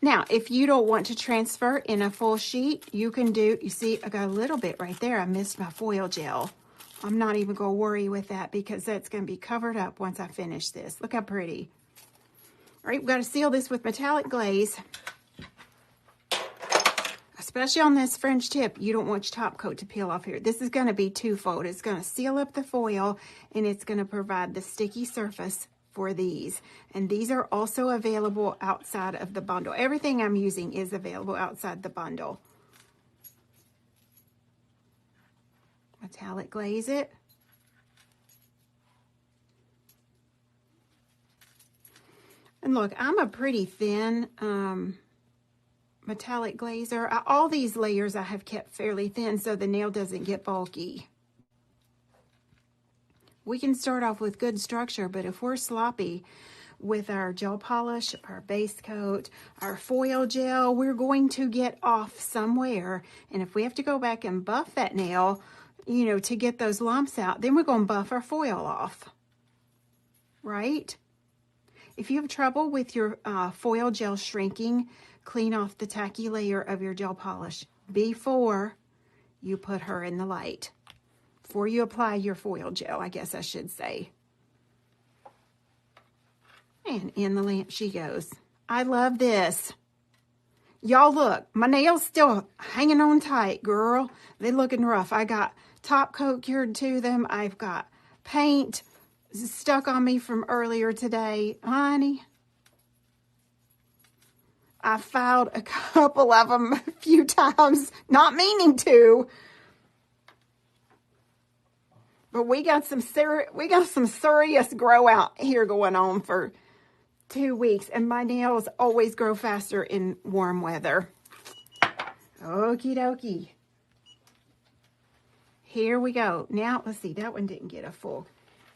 S1: Now, if you don't want to transfer in a full sheet, you can do, you see, I got a little bit right there. I missed my foil gel. I'm not even going to worry with that because that's going to be covered up once I finish this. Look how pretty. All right, we've got to seal this with metallic glaze. Especially on this French tip, you don't want your top coat to peel off here. This is going to be twofold. It's going to seal up the foil, and it's going to provide the sticky surface for these. And these are also available outside of the bundle. Everything I'm using is available outside the bundle. Metallic glaze it. And look, I'm a pretty thin metallic glazer. All these layers I have kept fairly thin so the nail doesn't get bulky. We can start off with good structure, but if we're sloppy with our gel polish, our base coat, our foil gel, we're going to get off somewhere. And if we have to go back and buff that nail, you know, to get those lumps out, then we're going to buff our foil off, right? If you have trouble with your foil gel shrinking, clean off the tacky layer of your gel polish before you put her in the light. Before you apply your foil gel, I guess I should say. And in the lamp she goes. I love this. Y'all look, my nails still hanging on tight, girl. They looking rough. I got top coat cured to them. I've got paint stuck on me from earlier today. Honey, I filed a couple of them a few times, not meaning to. But we got some serious grow out here going on for 2 weeks, and my nails always grow faster in warm weather. Okie dokie. Here we go. Now, let's see, that one didn't get a full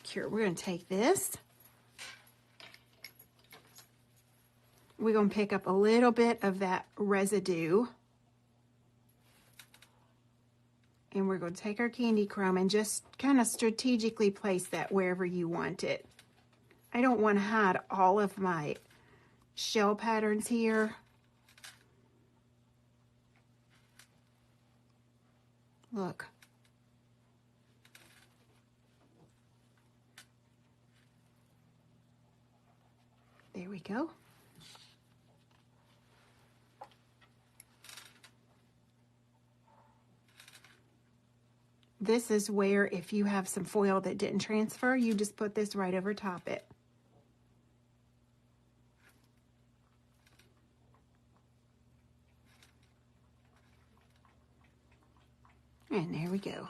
S1: cure. We're going to take this. We're going to pick up a little bit of that residue. And we're going to take our candy chrome and just kind of strategically place that wherever you want it. I don't want to hide all of my shell patterns here. Look. There we go. This is where if you have some foil that didn't transfer, you just put this right over top it. And there we go.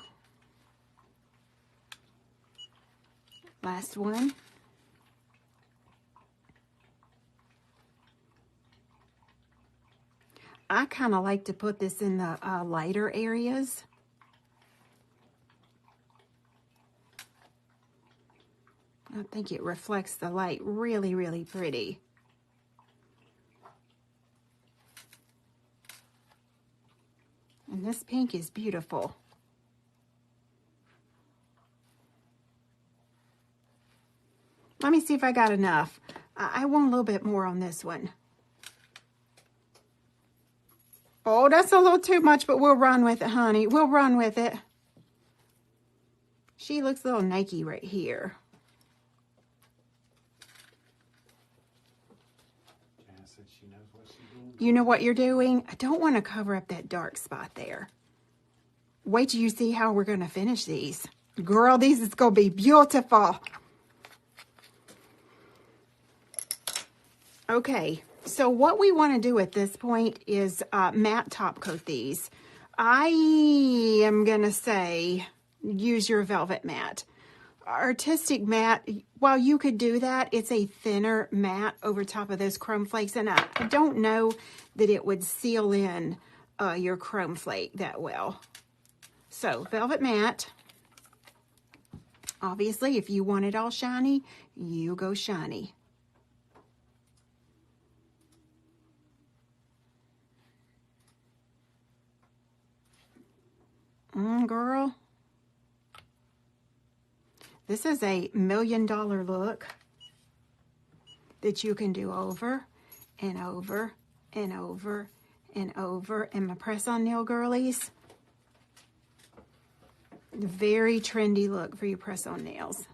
S1: Last one. I kind of like to put this in the lighter areas. I think it reflects the light really, really pretty. And this pink is beautiful. Let me see if I got enough. I want a little bit more on this one. Oh, that's a little too much, but we'll run with it, honey. We'll run with it. She looks a little naked right here. You know what you're doing? I don't want to cover up that dark spot there. Wait till you see how we're going to finish these. Girl, these is going to be beautiful. Okay, so what we want to do at this point is matte top coat these. I am going to say use your velvet matte. Artistic matte, while you could do that, it's a thinner matte over top of those chrome flakes, and I don't know that it would seal in your chrome flake that well. So velvet matte. Obviously, if you want it all shiny, you go shiny. Girl. This is a $1 million look that you can do over and over and over and over. And my press-on nail girlies, very trendy look for your press-on nails.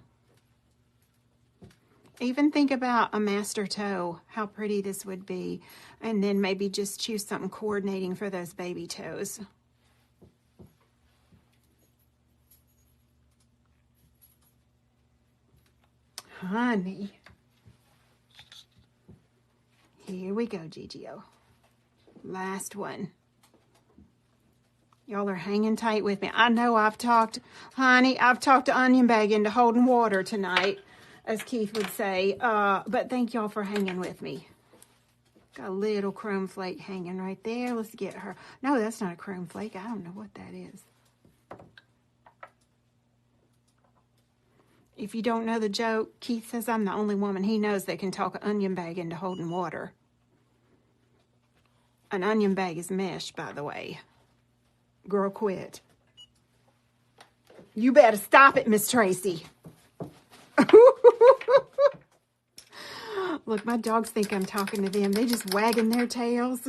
S1: Even think about a master toe, how pretty this would be. And then maybe just choose something coordinating for those baby toes. Honey. Here we go, GGO. Last one. Y'all are hanging tight with me. I know I've talked, honey, I've talked the onion bag into holding water tonight, as Keith would say. But thank y'all for hanging with me. Got a little chrome flake hanging right there. Let's get her. No, that's not a chrome flake. I don't know what that is. If you don't know the joke, Keith says I'm the only woman he knows that can talk an onion bag into holding water. An onion bag is mesh, by the way. Girl, quit. You better stop it, Miss Tracy. Look, my dogs think I'm talking to them. They just wagging their tails.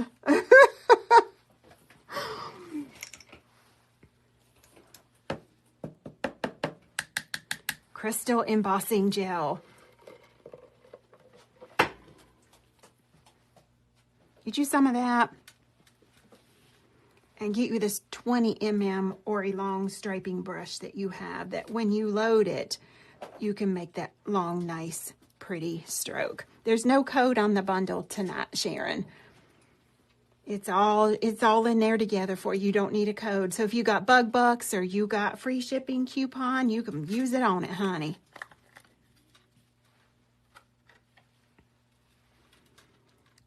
S1: Crystal embossing gel. Get you some of that. And get you this 20 mm or a long striping brush that you have, that when you load it, you can make that long, nice, pretty stroke. There's no code on the bundle tonight, Sharon. It's all in there together for you. You don't need a code. So if you got bug bucks or you got free shipping coupon, you can use it on it, honey.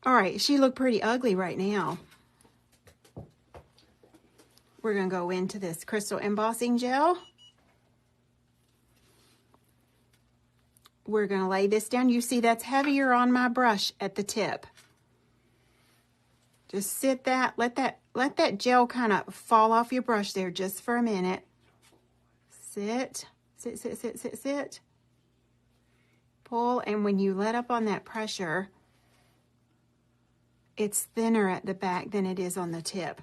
S1: All right, she looked pretty ugly right now. We're going to go into this crystal embossing gel. We're going to lay this down. You see that's heavier on my brush at the tip. Just sit that, let that gel kind of fall off your brush there just for a minute. Sit, sit, sit, sit, sit, sit. Pull, and when you let up on that pressure, it's thinner at the back than it is on the tip.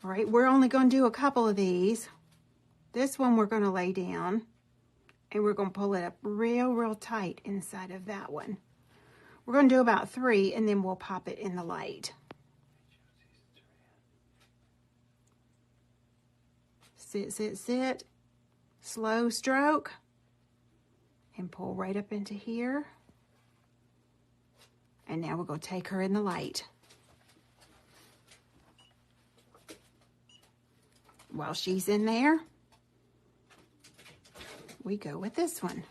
S1: All right, we're only going to do a couple of these. This one we're going to lay down, and we're going to pull it up real, real tight inside of that one. We're going to do about 3, and then we'll pop it in the light. Sit, sit, sit. Slow stroke. And pull right up into here. And now we're going to take her in the light. While she's in there, we go with this one.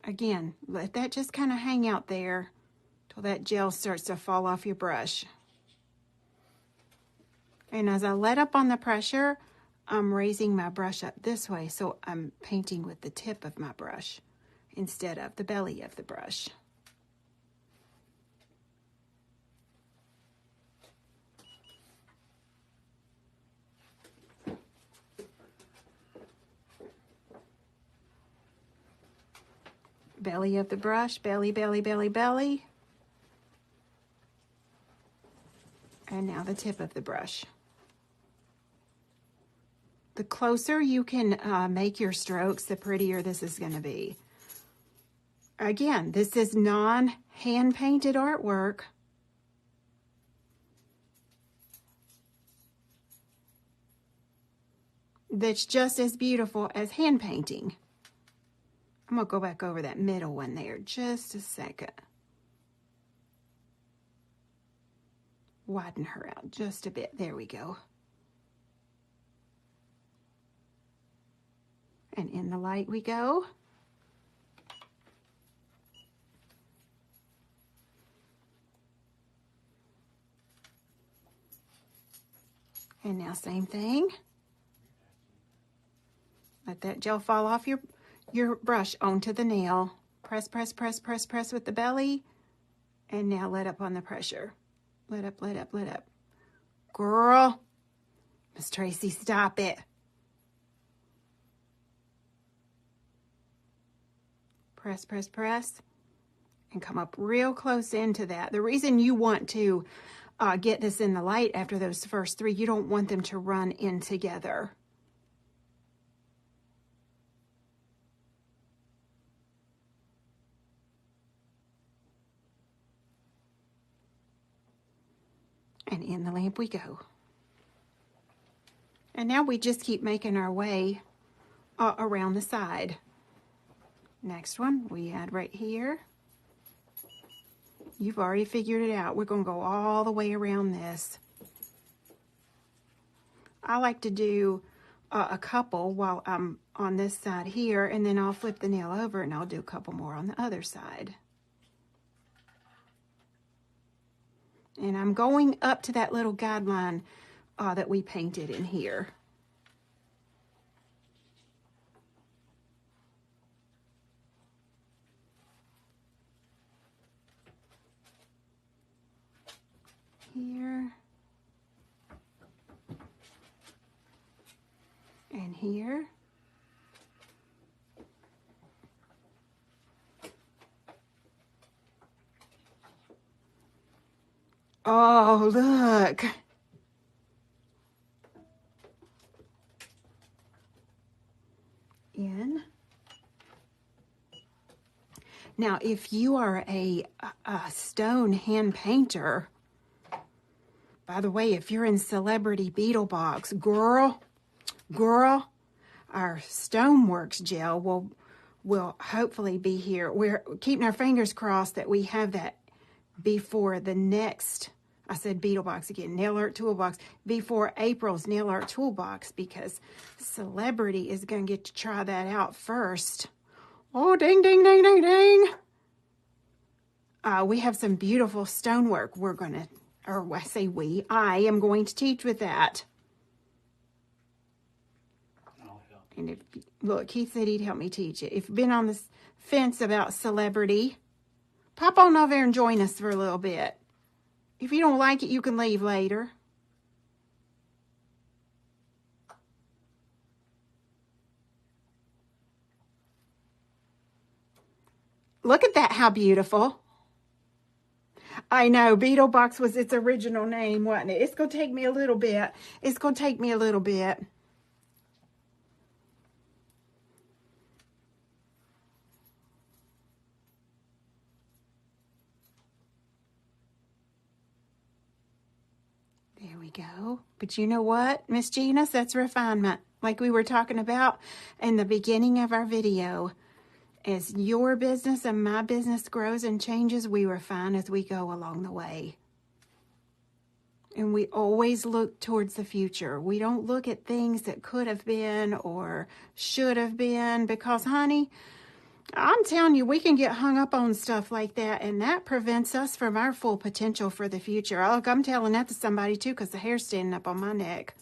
S1: Again, let that just kind of hang out there till that gel starts to fall off your brush. And as I let up on the pressure, I'm raising my brush up this way, so I'm painting with the tip of my brush instead of the belly of the brush. Belly of the brush, belly, belly, belly, belly. And now the tip of the brush. The closer you can make your strokes, the prettier this is going to be. Again, this is non-hand painted artwork. that's just as beautiful as hand painting. I'm going to go back over that middle one there just a second. Widen her out just a bit. There we go. And in the light we go. And now same thing. Let that gel fall off your brush onto the nail. Press, press, press, press, press with the belly. And now let up on the pressure. Let up, let up, let up. Girl, Miss Tracy, stop it. Press, press, press. And come up real close into that. The reason you want to get this in the light after those first three, you don't want them to run in together. And in the lamp we go. And now we just keep making our way around the side. Next one we add right here. You've already figured it out. We're going to go all the way around this. I like to do a couple while I'm on this side here, and then I'll flip the nail over and I'll do a couple more on the other side. And I'm going up to that little guideline that we painted in here. Here. And here. Oh, look. In. Now, if you are a stone hand painter, by the way, if you're in Celebrity Beetle Box, girl, our Stoneworks gel will hopefully be here. We're keeping our fingers crossed that we have that before the next, I said Beetle Box again, Nail Art Toolbox, before April's Nail Art Toolbox, because Celebrity is going to get to try that out first. Oh, ding, ding, ding, ding, ding. We have some beautiful stonework we're going to, or I say I am going to teach with that.
S2: I'll help.
S1: And if, look, he said he'd help me teach it. If you've been on the fence about Celebrity, pop on over and join us for a little bit. If you don't like it, you can leave later. Look at that, how beautiful. I know, Beetle Box was its original name, wasn't it? It's going to take me a little bit. It's going to take me a little bit. There we go. But you know what, Miss Gina? That's refinement. Like we were talking about in the beginning of our video. As your business and my business grows and changes, we refine as we go along the way. And we always look towards the future. We don't look at things that could have been or should have been, because, honey, I'm telling you, we can get hung up on stuff like that, and that prevents us from our full potential for the future. Look, I'm telling that to somebody, too, because the hair's standing up on my neck.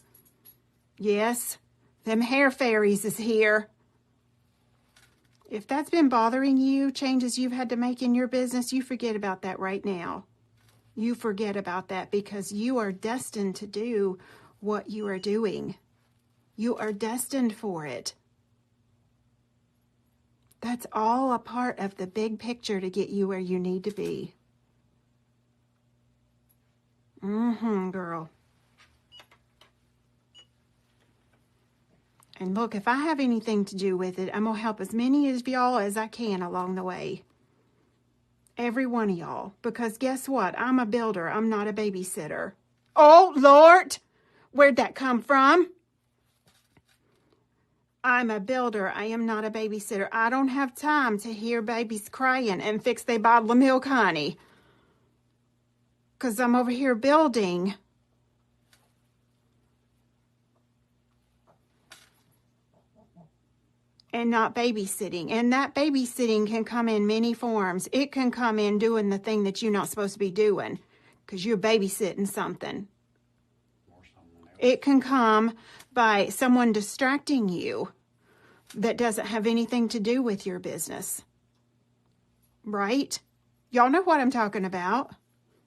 S1: Yes, them hair fairies is here. If that's been bothering you, changes you've had to make in your business, you forget about that right now. You forget about that, because you are destined to do what you are doing. You are destined for it. That's all a part of the big picture to get you where you need to be. Girl. And look, if I have anything to do with it, I'm going to help as many of y'all as I can along the way. Every one of y'all. Because guess what? I'm a builder. I'm not a babysitter. Oh, Lord! Where'd that come from? I'm a builder. I am not a babysitter. I don't have time to hear babies crying and fix their bottle of milk, honey. Because I'm over here building. And not babysitting. And that babysitting can come in many forms. It can come in doing the thing that you're not supposed to be doing because you're babysitting something. It can come by someone distracting you that doesn't have anything to do with your business. Right? Y'all know what I'm talking about.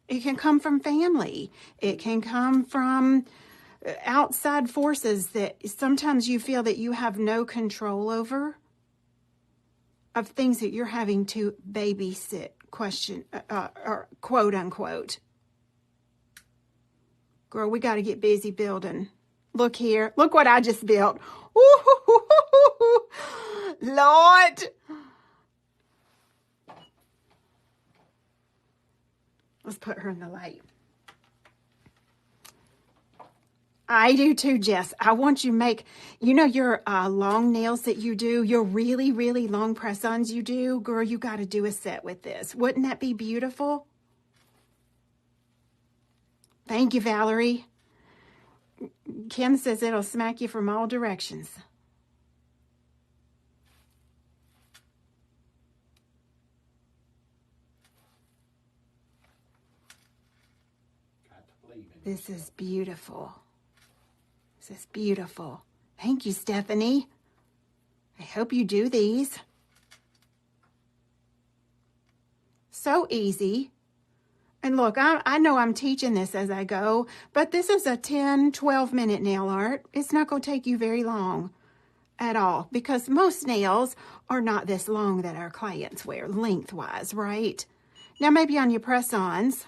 S1: It can come from family. It can come from outside forces that sometimes you feel that you have no control over, of things that you're having to babysit, or quote unquote. Girl, we got to get busy building. Look here. Look what I just built. Ooh, Lord. Let's put her in the light. I do too, Jess. I want you to make, you know, your long nails that you do, your really, really long press-ons you do. Girl, you got to do a set with this. Wouldn't that be beautiful? Thank you, Valerie. Kim says it'll smack you from all directions. This is beautiful. This is beautiful. Thank you, Stephanie. I hope you do these. So easy. And look, I know I'm teaching this as I go, but this is a 10, 12-minute nail art. It's not going to take you very long at all because most nails are not this long that our clients wear lengthwise, right? Now, maybe on your press-ons,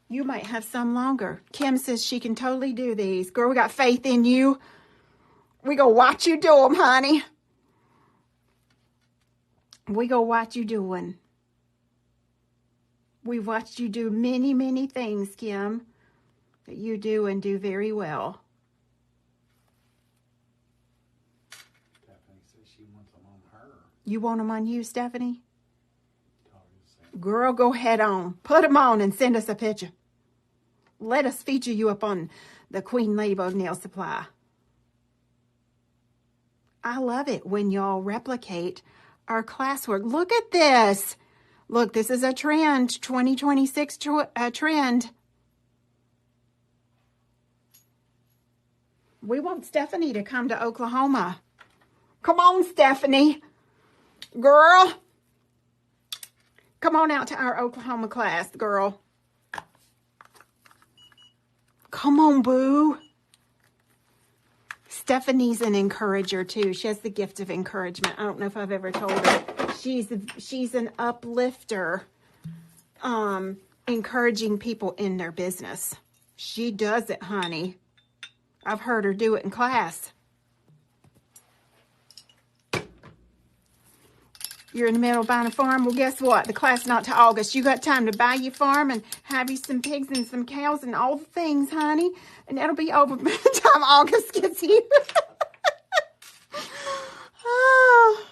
S1: you might have some longer. Kim says she can totally do these. Girl, we got faith in you. We gonna watch you do them, honey. We gonna watch you doing. We watched you do many, many things, Kim, that you do and do very well.
S2: Stephanie says she wants them on her.
S1: You want them on you, Stephanie? Girl, go head on. Put them on and send us a picture. Let us feature you up on the Queen Label Nail Supply. I love it when y'all replicate our classwork. Look at this. Look, this is a trend, 2026 trend. We want Stephanie to come to Oklahoma. Come on, Stephanie. Girl. Come on out to our Oklahoma class, girl. Come on, boo. Stephanie's an encourager, too. She has the gift of encouragement. I don't know if I've ever told her. She's an uplifter, encouraging people in their business. She does it, honey. I've heard her do it in class. You're in the middle of buying a farm? Well, guess what? The class is not till August. You got time to buy your farm and have you some pigs and some cows and all the things, honey. And that'll be over by the time August gets here. Oh.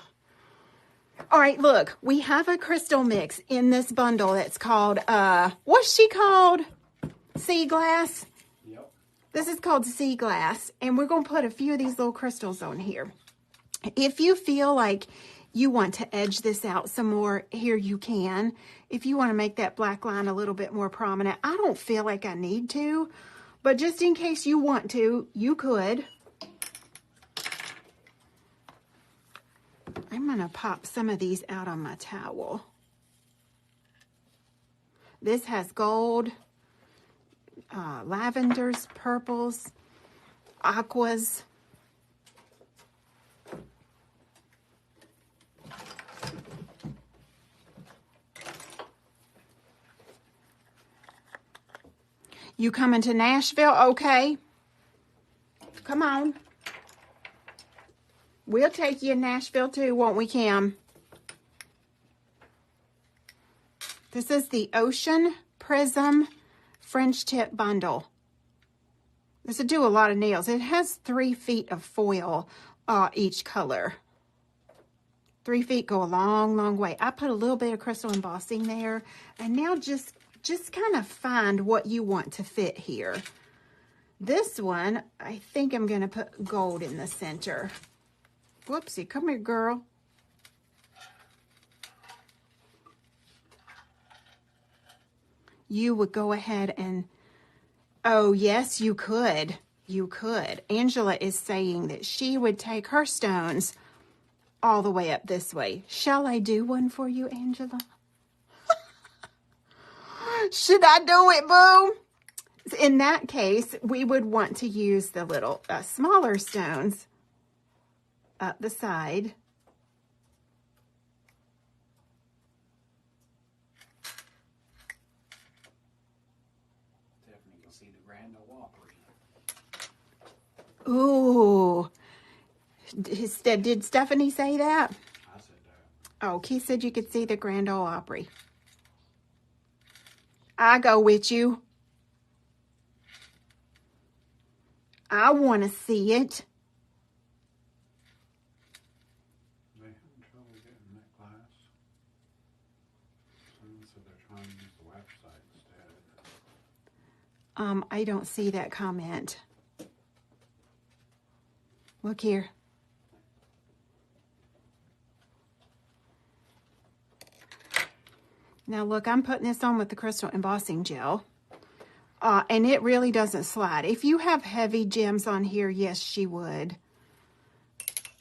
S1: All right, look. We have a crystal mix in this bundle that's called, what's she called? Sea glass?
S2: Yep.
S1: This is called sea glass. And we're going to put a few of these little crystals on here. If you feel like you want to edge this out some more, here you can. If you want to make that black line a little bit more prominent, I don't feel like I need to, but just in case you want to, you could. I'm going to pop some of these out on my towel. This has gold, lavenders, purples, aquas. You coming to Nashville? Okay. Come on. We'll take you in Nashville too, won't we, Kim? This is the Ocean Prism French Tip Bundle. This will do a lot of nails. It has 3 feet of foil each color. 3 feet go a long, long way. I put a little bit of crystal embossing there. And now just kind of find what you want to fit here. This one, I think I'm going to put gold in the center. Whoopsie, come here, girl. You would go ahead and, oh, yes, you could. You could. Angela is saying that she would take her stones all the way up this way. Shall I do one for you, Angela? Should I do it, boo? In that case, we would want to use the little smaller stones up the side.
S2: Stephanie, you'll see the Grand Ole Opry.
S1: Ooh. Did Stephanie say that?
S2: I said that.
S1: Oh, Keith said you could see the Grand Ole Opry. I go with you. I want to see it.
S2: They having trouble getting that class. So they're trying to use the website instead.
S1: I don't see that comment. Look here. Now look, I'm putting this on with the crystal embossing gel. And it really doesn't slide. If you have heavy gems on here, yes, she would.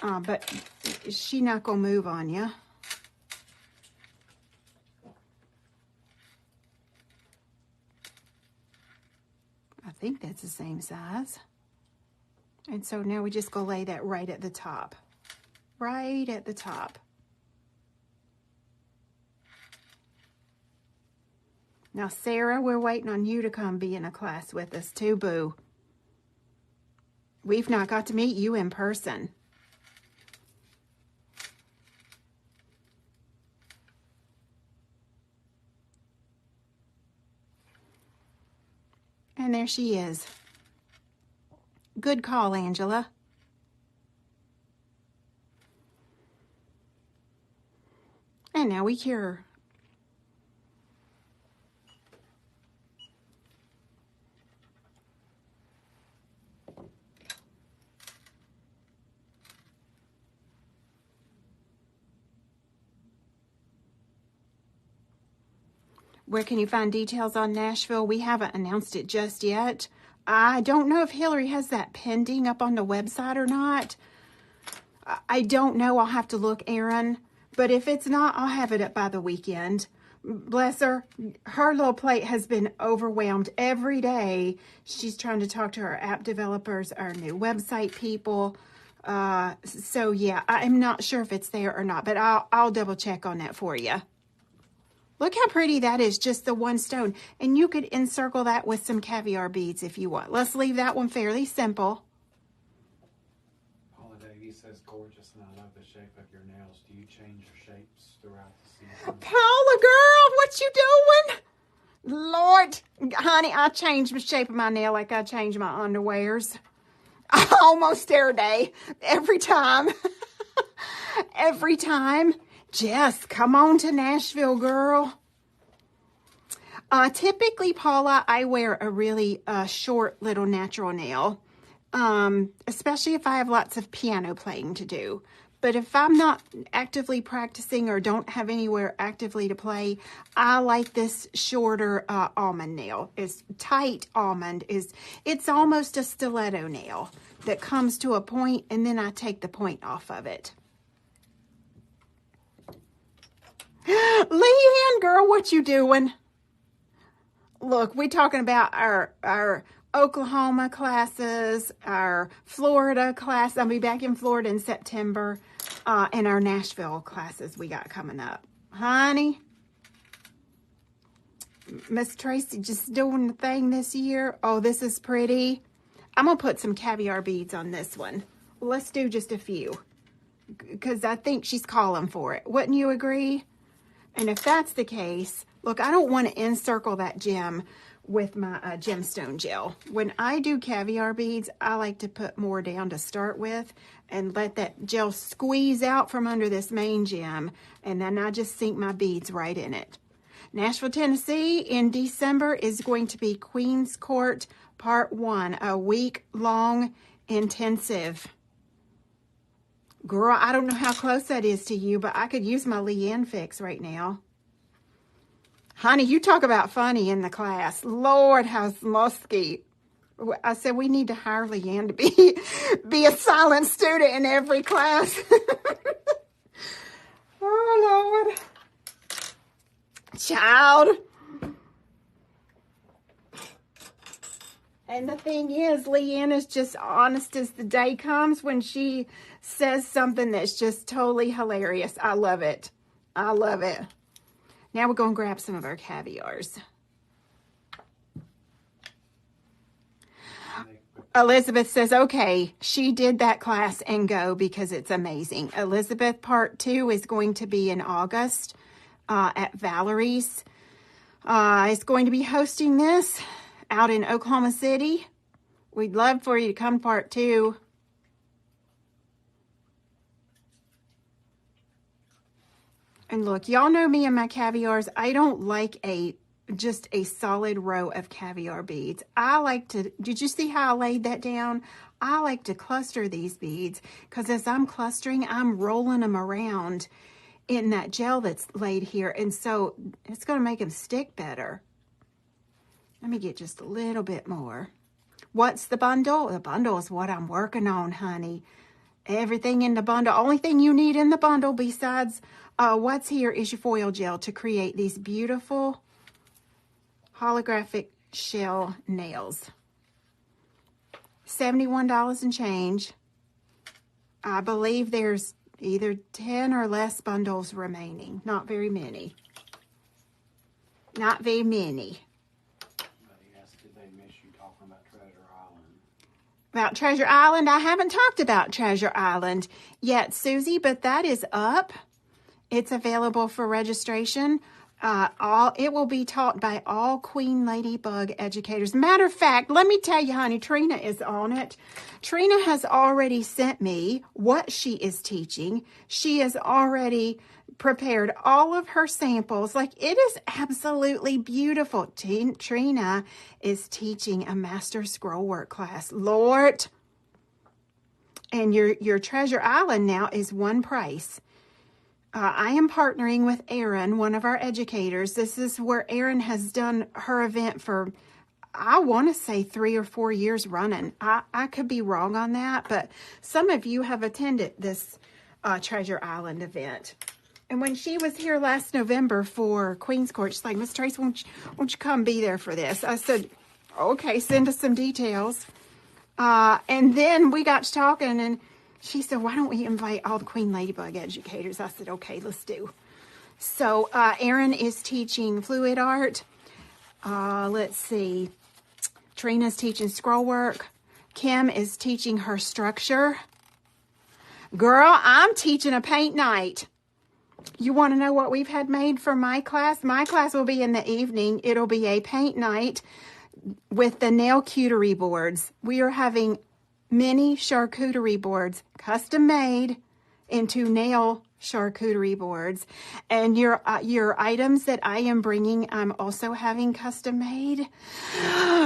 S1: But she's not going to move on you. I think that's the same size. And so now we just go lay that right at the top. Right at the top. Now, Sarah, we're waiting on you to come be in a class with us too, boo. We've not got to meet you in person. And there she is. Good call, Angela. And now we cure. Where can you find details on Nashville? We haven't announced it just yet. I don't know if Hillary has that pending up on the website or not. I don't know. I'll have to look, Erin. But if it's not, I'll have it up by the weekend. Bless her. Her little plate has been overwhelmed every day. She's trying to talk to her app developers, our new website people. So, yeah, I'm not sure if it's there or not, but I'll double check on that for you. Look how pretty that is, just the one stone. And you could encircle that with some caviar beads if you want. Let's leave that one fairly simple.
S2: Paula Davies says, gorgeous, and I love the shape of your nails. Do you change your shapes throughout the season?
S1: Paula, girl, what you doing? Lord, honey, I change the shape of my nail like I change my underwears. Almost every day. Every time. Every time. Jess, come on to Nashville, girl. Typically, Paula, I wear a really short little natural nail, especially if I have lots of piano playing to do. But if I'm not actively practicing or don't have anywhere actively to play, I like this shorter almond nail. It's tight almond. It's almost a stiletto nail that comes to a point, and then I take the point off of it. Leanne, girl, what you doing? Look, we're talking about our Oklahoma classes, our Florida class. I'll be back in Florida in September, and our Nashville classes we got coming up. Honey, Miss Tracy just doing the thing this year. Oh, this is pretty. I'm going to put some caviar beads on this one. Let's do just a few, because I think she's calling for it. Wouldn't you agree? And if that's the case, look, I don't want to encircle that gem with my gemstone gel. When I do caviar beads, I like to put more down to start with and let that gel squeeze out from under this main gem, and then I just sink my beads right in it. Nashville, Tennessee in December is going to be Queen's Court Part 1, a week-long intensive. Girl, I don't know how close that is to you, but I could use my Leanne fix right now. Honey, you talk about funny in the class. Lord, how's musky. I said we need to hire Leanne to be a silent student in every class. Oh, Lord. Child. And the thing is, Leanne is just honest as the day comes when she says something that's just totally hilarious. I love it. I love it. Now we're going to grab some of our caviars. Elizabeth says, okay, she did that class and go because it's amazing. Elizabeth, part 2 is going to be in August at Valerie's. Is going to be hosting this out in Oklahoma City. We'd love for you to come part 2. And look, y'all know me and my caviars. I don't like just a solid row of caviar beads. I like to, did you see how I laid that down? I like to cluster these beads because as I'm clustering, I'm rolling them around in that gel that's laid here. And so it's going to make them stick better. Let me get just a little bit more. What's the bundle? The bundle is what I'm working on, honey. Everything in the bundle. Only thing you need in the bundle besides what's here is your foil gel to create these beautiful holographic shell nails. $71 and change. I believe there's either 10 or less bundles remaining. Not very many. Not very many.
S2: Did they miss you talking about Treasure Island?
S1: About Treasure Island? I haven't talked about Treasure Island yet, Susie, but that is up. It's available for registration. It will be taught by all Queen Ladybug educators. Matter of fact, let me tell you, honey, Trina is on it. Trina has already sent me what she is teaching. She has already prepared all of her samples. Like, it is absolutely beautiful. Trina is teaching a Master Scroll Work class. Lord. And your Treasure Island now is one price. I am partnering with Erin, one of our educators. This is where Erin has done her event for, I want to say 3 or 4 years running. I could be wrong on that, but some of you have attended this Treasure Island event. And when she was here last November for Queen's Court, she's like, Miss Tracy, won't you come be there for this? I said, okay, send us some details. And then we got to talking, and she said, why don't we invite all the Queen Ladybug educators? I said, okay, let's do. So Erin is teaching fluid art. Let's see. Trina's teaching scroll work. Kim is teaching her structure. Girl, I'm teaching a paint night. You want to know what we've had made for my class? My class will be in the evening. It'll be a paint night with the nail cutery boards. We are having mini charcuterie boards, custom made into nail charcuterie boards. And your items that I am bringing, I'm also having custom made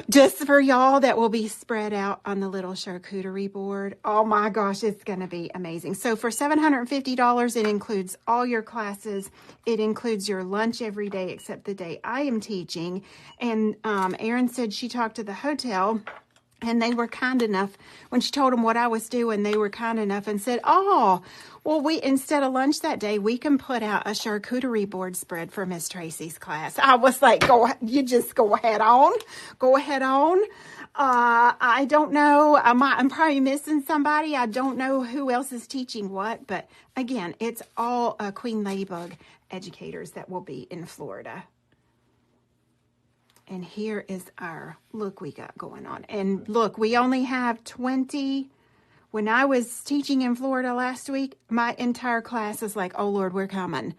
S1: just for y'all, that will be spread out on the little charcuterie board. Oh my gosh, it's going to be amazing. So for $750, it includes all your classes. It includes your lunch every day except the day I am teaching. And Erin said she talked to the hotel, and they were kind enough, when she told them what I was doing, they were kind enough and said, oh, well, instead of lunch that day, we can put out a charcuterie board spread for Miss Tracy's class. I was like, you just go ahead on. Go ahead on. I don't know. I'm probably missing somebody. I don't know who else is teaching what. But again, it's all Queen Ladybug educators that will be in Florida. And here is our look we got going on. And look, we only have 20. When I was teaching in Florida last week, my entire class is like, oh, Lord, we're coming.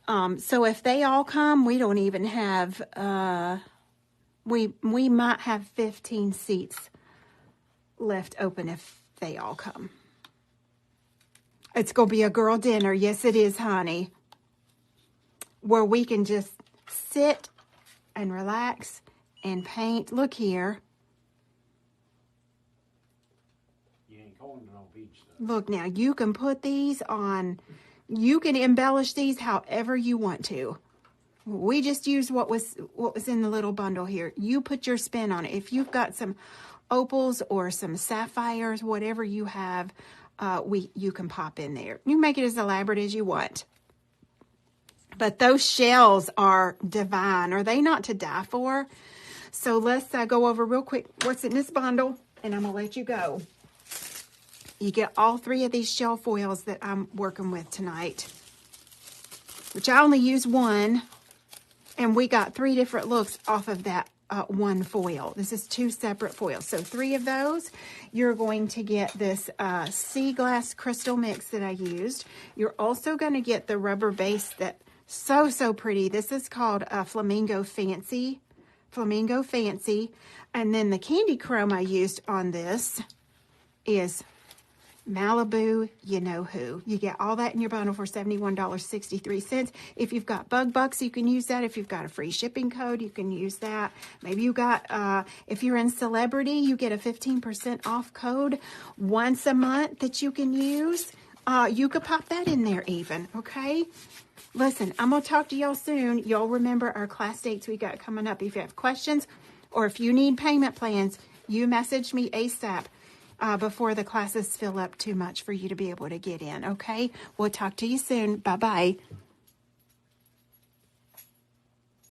S1: So if they all come, we don't even have We might have 15 seats left open if they all come. It's going to be a girl dinner. Yes, it is, honey. Where we can just sit and relax and paint. Look here.
S2: You ain't going to no beach, though.
S1: Look now, you can put these on. You can embellish these however you want to. We just used what was in the little bundle here. You put your spin on it. If you've got some opals or some sapphires, whatever you have, you can pop in there. You make it as elaborate as you want. But those shells are divine. Are they not to die for? So let's go over real quick what's in this bundle, and I'm going to let you go. You get all 3 of these shell foils that I'm working with tonight, which I only use 1, and we got 3 different looks off of that 1 foil. This is 2 separate foils. So 3 of those. You're going to get this sea glass crystal mix that I used. You're also going to get the rubber base that so pretty. This is called Flamingo Fancy. Flamingo Fancy. And then the candy chrome I used on this is Malibu, you know who. You get all that in your bundle for $71.63. If you've got Bug Bucks, you can use that. If you've got a free shipping code, you can use that. Maybe you got, if you're in Celebrity, you get a 15% off code once a month that you can use. You could pop that in there even, okay? Listen, I'm going to talk to y'all soon. Y'all remember our class dates we got coming up. If you have questions or if you need payment plans, you message me ASAP. Before the classes fill up too much for you to be able to get in, okay? We'll talk to you soon. Bye-bye.